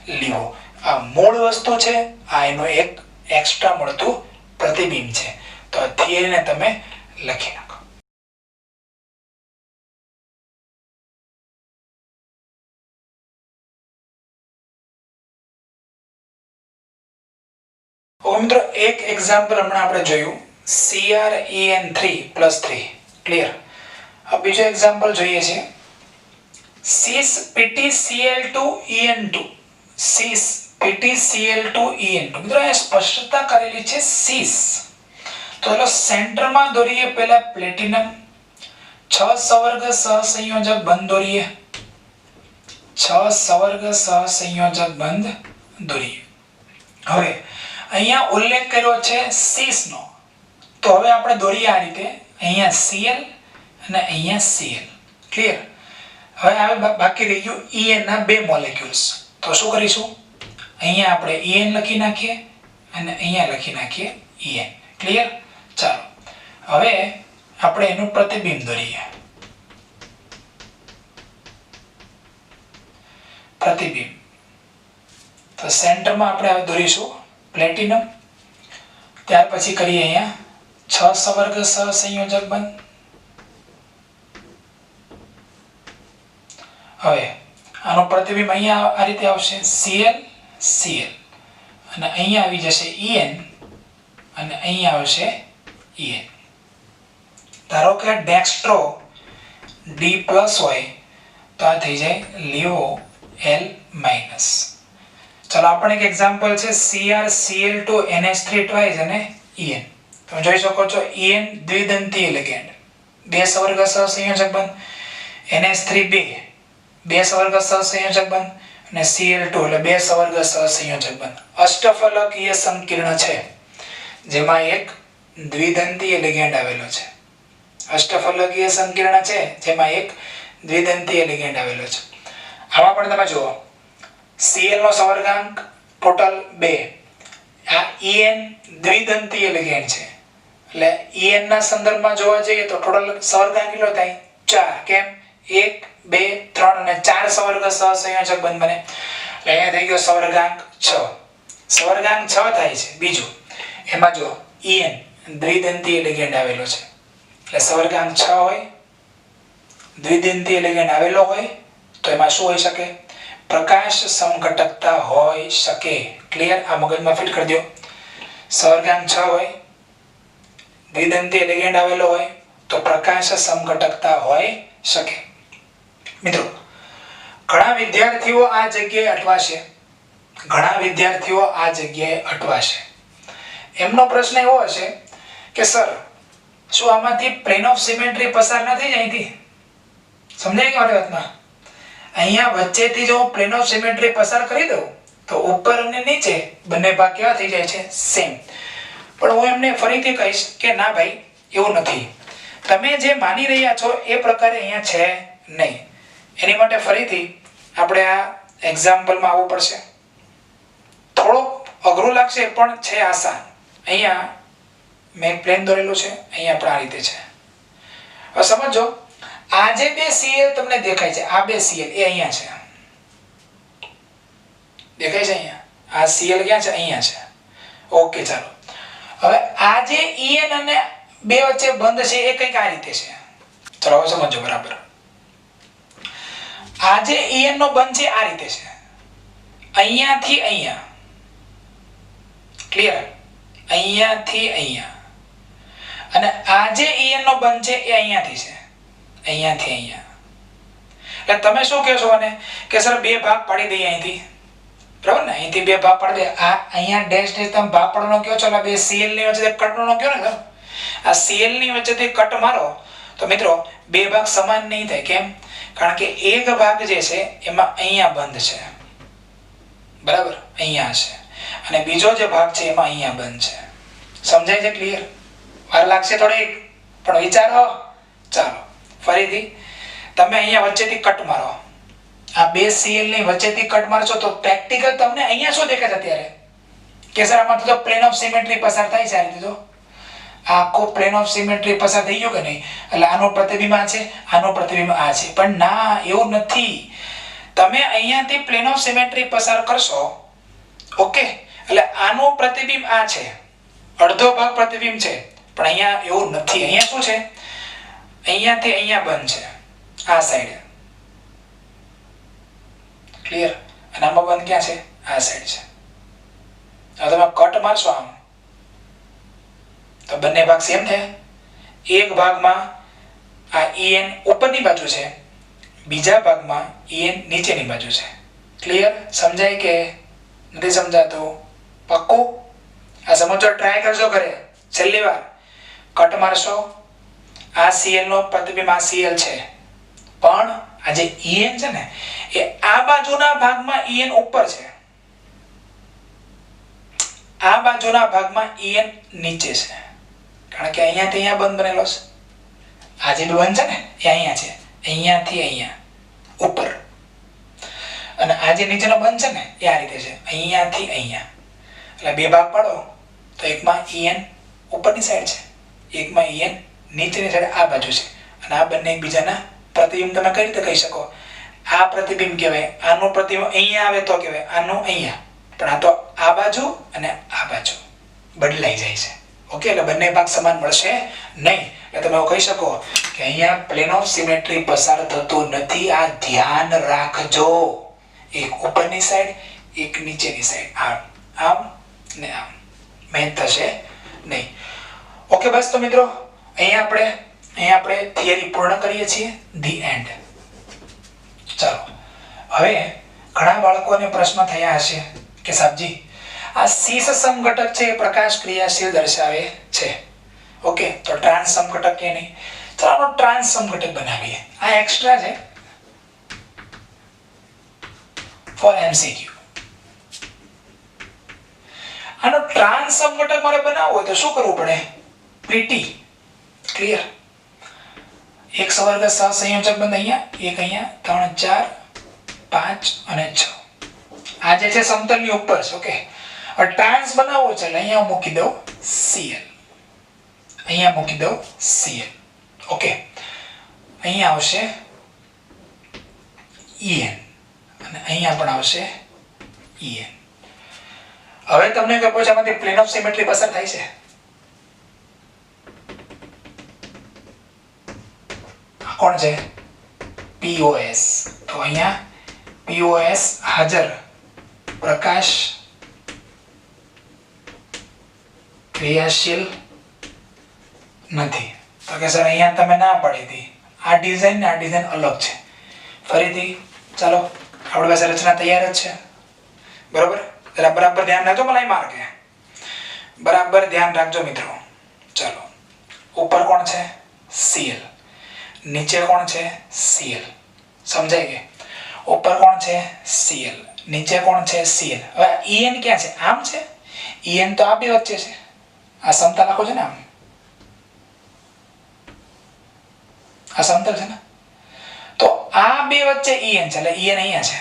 લીવો. આ મૂળ વસ્તુ છે, આ એનો એક એક્સ્ટ્રા મળતું પ્રતિબિંબ છે. તો આ થિયરીને તમે લખી નાખો. મિત્રો એક એક્ઝામ્પલ હમણાં આપણે જોયું CrEn3+3. ક્લિયર? આ બીજો એક્ઝામ્પલ જોઈએ છે cis PtCl2En2. cis PtCl2En2. મિત્રો એ સ્પષ્ટતા કરેલી છે cis. તો ચલો સેન્ટરમાં દોરીએ પહેલા પ્લેટિનમ, 6 સવર્ગ સહસંયોજક બંધ દોરીએ. 6 સવર્ગ સહસંયોજક બંધ દોરીએ. હવે અહીંયા ઉલ્લેખ કર્યો છે cis નો. તો હવે આપણે દોરીએ આ રીતે. અહીંયા Cl અને અહીંયા Cl. ક્લિયર? હવે આવે બાકી રહી ગયું En ના બે મોલેક્યુલ્સ. તો શું કરીશું, અહીંયા આપણે En લખી નાખીએ અને અહીંયા લખી નાખીએ En. ક્લિયર? ચાલો હવે આપણે એનું પ્રતિબિંબ દોરીએ. પ્રતિબિંબ તો સેન્ટરમાં આપણે દોરીશું પ્લેટિનમ. ત્યાર પછી કરીએ અહીંયા 6 સવર્ગ સહસંયોજક બંધ. હવે આનો પ્રતિબિંબ અહીંયા આ રીતે આવશે Cl Cl અને અહીંયા આવી જશે En અને અહીંયા આવશે En. ધારો કે ડેક્સ્ટ્રો D+ હોય તો આ થઈ જાય લીવો L-. ચલો આપણે એક એક્ઝામ્પલ છે CrCl2 NH3 twice અને En. તમે જોઈ શકો છો En દ્વિદંતીય લિગેન્ડ, 2 સવર્ગ સહસંયોજક બંધ, NH3 2 સવર્ગ સહસંયોજક બંધ અને Cl2 એટલે 2 સવર્ગ સહસંયોજક બંધ. અષ્ટફલકીય સંકીર્ણ છે જેમાં એક દ્વિદંતીય લિગેન્ડ આવેલો છે. અષ્ટફલકીય સંકીર્ણ છે જેમાં એક દ્વિદંતીય લિગેન્ડ આવેલો છે. આમાં પણ તમે જુઓ Cl નો સવર્ગાંક ટોટલ 2. આ En દ્વિદંતીય લિગેન્ડ છે એટલે En ના સંદર્ભમાં જોવા જઈએ તો ટોટલ સવર્ગાંક કેટલો થાય 4. કેમ? 1 2 3 અને 4 સવર્ગ સહસંયોજક બંધ બને એટલે અહીંયા થઈ ગયો સવર્ગાંક 6. સવર્ગાંક 6 થાય છે. બીજું એમાં જો En દ્વિદંતીય લિગેન્ડ આવેલો છે એટલે સવર્ગાંક 6 હોય, દ્વિદંતીય લિગેન્ડ આવેલો હોય તો એમાં શું હોઈ શકે? પ્રકાશ સમઘટકતા હોઈ શકે. ક્લિયર? આ મગજમાં ફિટ કરી દો. સવર્ગાંક 6 હોય, દ્વિદંતીય લિગેન્ડ આવેલો હોય તો પ્રકાશ સમઘટકતા હોઈ શકે. મિત્રો ઘણા વિદ્યાર્થીઓ આ જગ્યાએ અટવાશે. એમનો પ્રશ્ન એવો હશે કે સર શું આમાંથી પ્લેન ઓફ સિમેટ્રી પસાર ન થઈ જાય અહીંથી? સમજાય કે મારી વાતમાં? અહીંયા વચ્ચેથી જો પ્લેન ઓફ સિમેટ્રી પસાર કરી દઉં તો ઉપર અને નીચે બંને ભાગ કેવા થઈ જાય છે? સેમ. પણ હું એમને ફરીથી કહીશ કે ના ભાઈ એવું નથી. તમે જે માની રહ્યા છો એ પ્રકારે અહીંયા છે નહીં. એની માટે ફરીથી આપણે આ એક્ઝામ્પલમાં આવવું પડશે. થોડુંક અઘરું લાગશે પણ છે આસાન. અહીંયા મેં પ્લેન દોરેલું છે, અહીંયા પણ આ રીતે છે. હવે સમજો આ જે બે Cl તમને દેખાય છે, આ બે Cl એ અહીંયા છે. દેખાય છે અહીંયા? આ Cl ક્યાં છે? અહીંયા છે. ઓકે ચાલો. હવે આ જે En અને બે વચ્ચે બંધ છે એ કંઈક આ રીતે છે. ચલો હવે સમજો બરાબર. આ જે En નો બંધ છે આ રીતે છે, અહીંયાથી અહીંયા. ક્લિયર? અહીંયાથી અહીંયા. અને આ જે En નો બંધ છે એ અહીંયાથી છે, અહીંયાથી અહીંયા. એટલે તમે શું કહેશો મને કે સર બે ભાગ પાડી દઈએ અહીંથી, બરાબર ને? અહીંથી બે ભાગ પાડી દે. આ અહીંયા ડેશ ડેશ તમે ભાગ પાડવાનો કહો છો, બે Cl ની વચ્ચે કટનો કહો ને. આ Cl ની વચ્ચેથી કટ મારો તો મિત્રો બે ભાગ સમાન નહીં થાય. કેમ? કારણ કે એક ભાગ જે છે એમાં અહીંયા બંધ છે, બરાબર? અહીંયા છે. અને બીજો જે ભાગ છે એમાં અહીંયા બંધ છે. સમજાય છે? ક્લિયર? વાર લાગશે થોડીક પણ વિચારો. ચાલો ફરીથી તમે અહીંયા વચ્ચેથી કટ મારો. આ બે Cl ની વચ્ચેથી કટ મારશો તો પ્રેક્ટિકલ તમને અહીંયા શું દેખાય છે અત્યારે? કે સર આમાં તો પ્લેન ઓફ સિમેટ્રી પસાર થાય છે આ રીતે. તો આખો પ્લેન ઓફ સિમેટ્રી પસાર થઈ ગયો કે નહીં? એટલે આનો પ્રતિબિંબ આ છે, આનો પ્રતિબિંબ આ છે. પણ ના, એવું નથી. તમે અહીંયાથી પ્લેન ઓફ સિમેટ્રી પસાર કરશો, ઓકે, એટલે આનું પ્રતિબિંબ આ છે, અડધો ભાગ પ્રતિબિંબ છે. પણ અહીંયા એવું નથી. અહીંયા શું છે? અહીંયાથી અહીંયા બંધ છે આ સાઈડ. ક્લિયર? અને આમાં બંધ ક્યાં છે? આ સાઈડ છે. હવે તમે કટ મારશો આમ તો બંને ભાગ સેમ થયા. એક ભાગમાં આ En ઉપરની બાજુ છે, બીજા ભાગમાં En નીચેની બાજુ છે. ક્લિયર? સમજાય કે નથી સમજાતું? પાક્કું? આ સમજો, ટ્રાય કરજો ઘરે. છેલ્લી વાર કટ મારશો, આ Cl નો પ્રતિબિંબ આ Cl છે, પણ આ જે En છે ને એ આ બાજુના ભાગમાં En ઉપર છે, આ બાજુના ભાગમાં En નીચે છે. કારણ કે અહીંયાથી અહીંયા બંધ બનેલો છે. આ જે બંધ છે ને એ અહીંયા છે, અહીંયાથી અહીંયા. ઉપર, અને આ જે નીચેનો બંધ છે ને એ આ રીતે છે, અહીંયાથી અહીંયા, એટલે બે ભાગ પાડો તો એકમાં En ઉપરની સાઈડ છે, એકમાં En નીચેની સાઈડ આ બાજુ છે, અને આ બંને એકબીજાના પ્રતિબિંબ તમે કઈ રીતે કહી શકો? આ પ્રતિબિંબ કહેવાય, આનું પ્રતિબિંબ અહીંયા આવે તો કહેવાય, આનું અહીંયા, પણ આ તો આ બાજુ અને આ બાજુ બદલાઈ જાય છે. ઓકે, એટલે બંને ભાગ સમાન મળશે નહીં. એટલે તમે એવું કહી શકો કે અહીંયા પ્લેન ઓફ સિમેટ્રી પસાર થતું નથી, આ ધ્યાન રાખજો. એક ઉપરની સાઈડ, એક નીચેની સાઈડ, આમ આમ ને આમ, મેચ થશે નહીં. ઓકે, બસ તો મિત્રો અહીંયા આપણે થિયરી પૂર્ણ કરીએ છીએ. The end. ચાલો, હવે ઘણા બાળકોને પ્રશ્ન થયા હશે કે સાહેબજી આ સીસ સમઘટક છે એ પ્રકાશ ક્રિયાશીલ દર્શાવે છે. ઓકે, તો ટ્રાન્સ સમઘટક કે નહીં? ચાલો ટ્રાન્સ સમઘટક બનાવીએ. આ એક્સ્ટ્રા છે ફોર MCQ. આનો ટ્રાન્સ સમઘટક મારે બનાવવો હોય તો શું કરવું પડે? Pretty clear. એક સવર્ગ સહસંયોજક બંધ અહીંયા, એક અહીંયા, 3 4 5 અને 6. આ જે છે સમતલની ઉપર છે. ઓકે, ટ્રાન્સ બનાવવો છે એટલે અહીંયા મૂકી દઉં Cl, અહીંયા મૂકી દઉં Cl. ઓકે, અહીંયા આવશે En અને અહીંયા પણ આવશે En. હવે તમને ખબર છે આમાંથી પ્લેન ઓફ સિમેટ્રી પસાર થાય છે? કોણ છે? POS. તો અહીંયા POS હાજર, પ્રકાશ ક્રિયાશીલ નથી. તો કે સર અહીંયા તમે ના પાડી હતી, આ ડિઝાઇન ને આ ડિઝાઇન અલગ છે. ફરીથી ચાલો, આપણી પાસે રચના તૈયાર જ છે, બરોબર? જરા બરાબર ધ્યાન રાખજો, મલાઈ માર્કે બરાબર ધ્યાન રાખજો મિત્રો. ચાલો, ઉપર કોણ છે? Cl. નીચે કોણ છે? Cl. સમજાય કે? ઉપર કોણ છે? Cl. નીચે કોણ છે? Cl. હવે En ક્યાં છે? આમ છે. En તો આ બે વચ્ચે છે. આ સમતલ આખો છે ને, આમ આ સમતલ છે ને, તો આ બે વચ્ચે En છે, એટલે En અહીંયા છે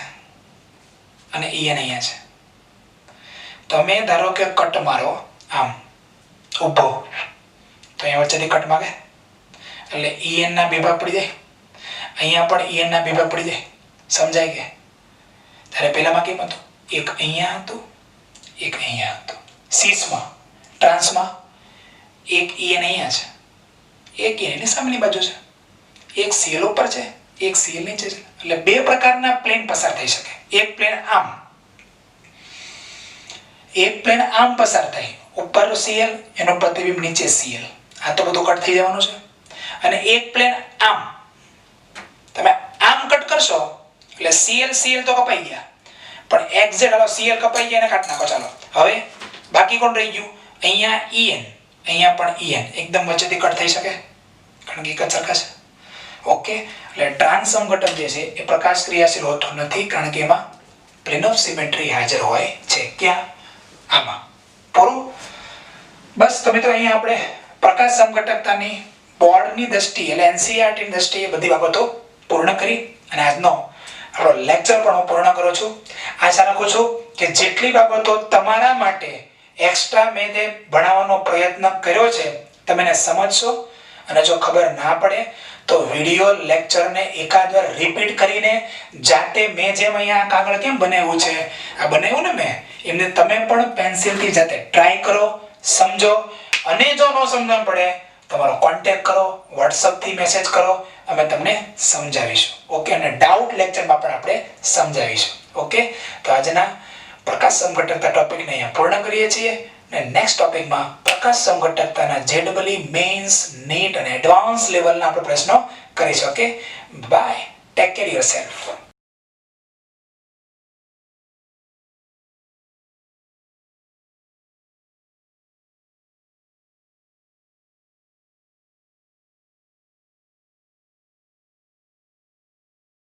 અને En અહીંયા છે. તમે ધારો કે કટ મારો આમ ઊભો, તો અહીંયા વચ્ચેથી કટ માગે એટલે En ના બે ભાગ પડી જાય, અહીંયા પણ En ના બે ભાગ પડી જાય. સમજાય કે? ત્યારે પહેલામાં કેમ હતું? એક અહીંયા હતું, એક અહીંયા હતું. સીસમાં ટ્રાન્સમાં એક En અહીંયા છે, એક En ની સામેની બાજુ છે, એક Cl ઉપર છે, એક Cl નીચે છે. એટલે બે પ્રકારના પ્લેન પસાર થઈ શકે. એક પ્લેન આમ, એક પ્લેન આમ પસાર થાય, ઉપર Cl, એનો પ્રતિબિંબ નીચે Cl. આ તો બધું કટ થઈ જવાનું છે. અને એક પ્લેન આમ, તમે આમ કટ કરશો એટલે Cl તો કપાઈ ગયા, પણ એક્ઝેક્ટ હવે Cl કપાઈ ગયા, એને કાઢી નાખો. ચાલો, હવે બાકી કોણ રહી ગયું? અહીંયા En, અહીંયા પણ En. એકદમ વચ્ચેથી કટ થઈ શકે કારણ કે એક જ સરખા છે. ઓકે, એટલે ટ્રાન્સ સમઘટક જે છે એ પ્રકાશ ક્રિયાશીલ હોતો નથી કારણ કે એમાં પ્લેન ઓફ સિમેટ્રી હાજર હોય છે. ક્યાં? આમાં. પૂરું? બસ તો મિત્રો અહીંયા આપણે પ્રકાશ સમઘટકતાની બોર્ડની દ્રષ્ટિએ એટલે NCERT ની દ્રષ્ટિએ બધી બાબતો પૂર્ણ કરી અને આજનો આપણો લેક્ચર પણ હું પૂર્ણ કરું છું. આશા રાખું છું કે જેટલી બાબતો તમારા માટે એક્સ્ટ્રા મેં જે ભણાવવાનો પ્રયત્ન કર્યો છે તમે એને સમજશો, અને જો ખબર ના પડે તો વિડિયો લેક્ચરને એકાદ વાર રિપીટ કરીને જાતે મેં જેમ અહીંયા કાગળ કેમ બનાવ્યું છે, આ બનાવ્યું ને મેં, એમને તમે પણ પેન્સિલથી જાતે ટ્રાય કરો, સમજો. અને જો ન સમજણ પડે તમારો કોન્ટેક્ટ કરો, WhatsApp થી મેસેજ કરો, અમે તમને સમજાવીશું. ઓકે, અને ડાઉટ લેક્ચરમાં પણ આપણે સમજાવીશું. ઓકે, તો આજના પ્રકાશ સમઘટકતા ટોપિકને અહીંયા પૂર્ણ કરીએ છીએ અને નેક્સ્ટ ટોપિકમાં પ્રકાશ સમઘટકતાના JEE મેઇન્સ, નીટ અને એડવાન્સ લેવલના આપણે પ્રશ્નો કરીશું. Okay, bye, take care yourself.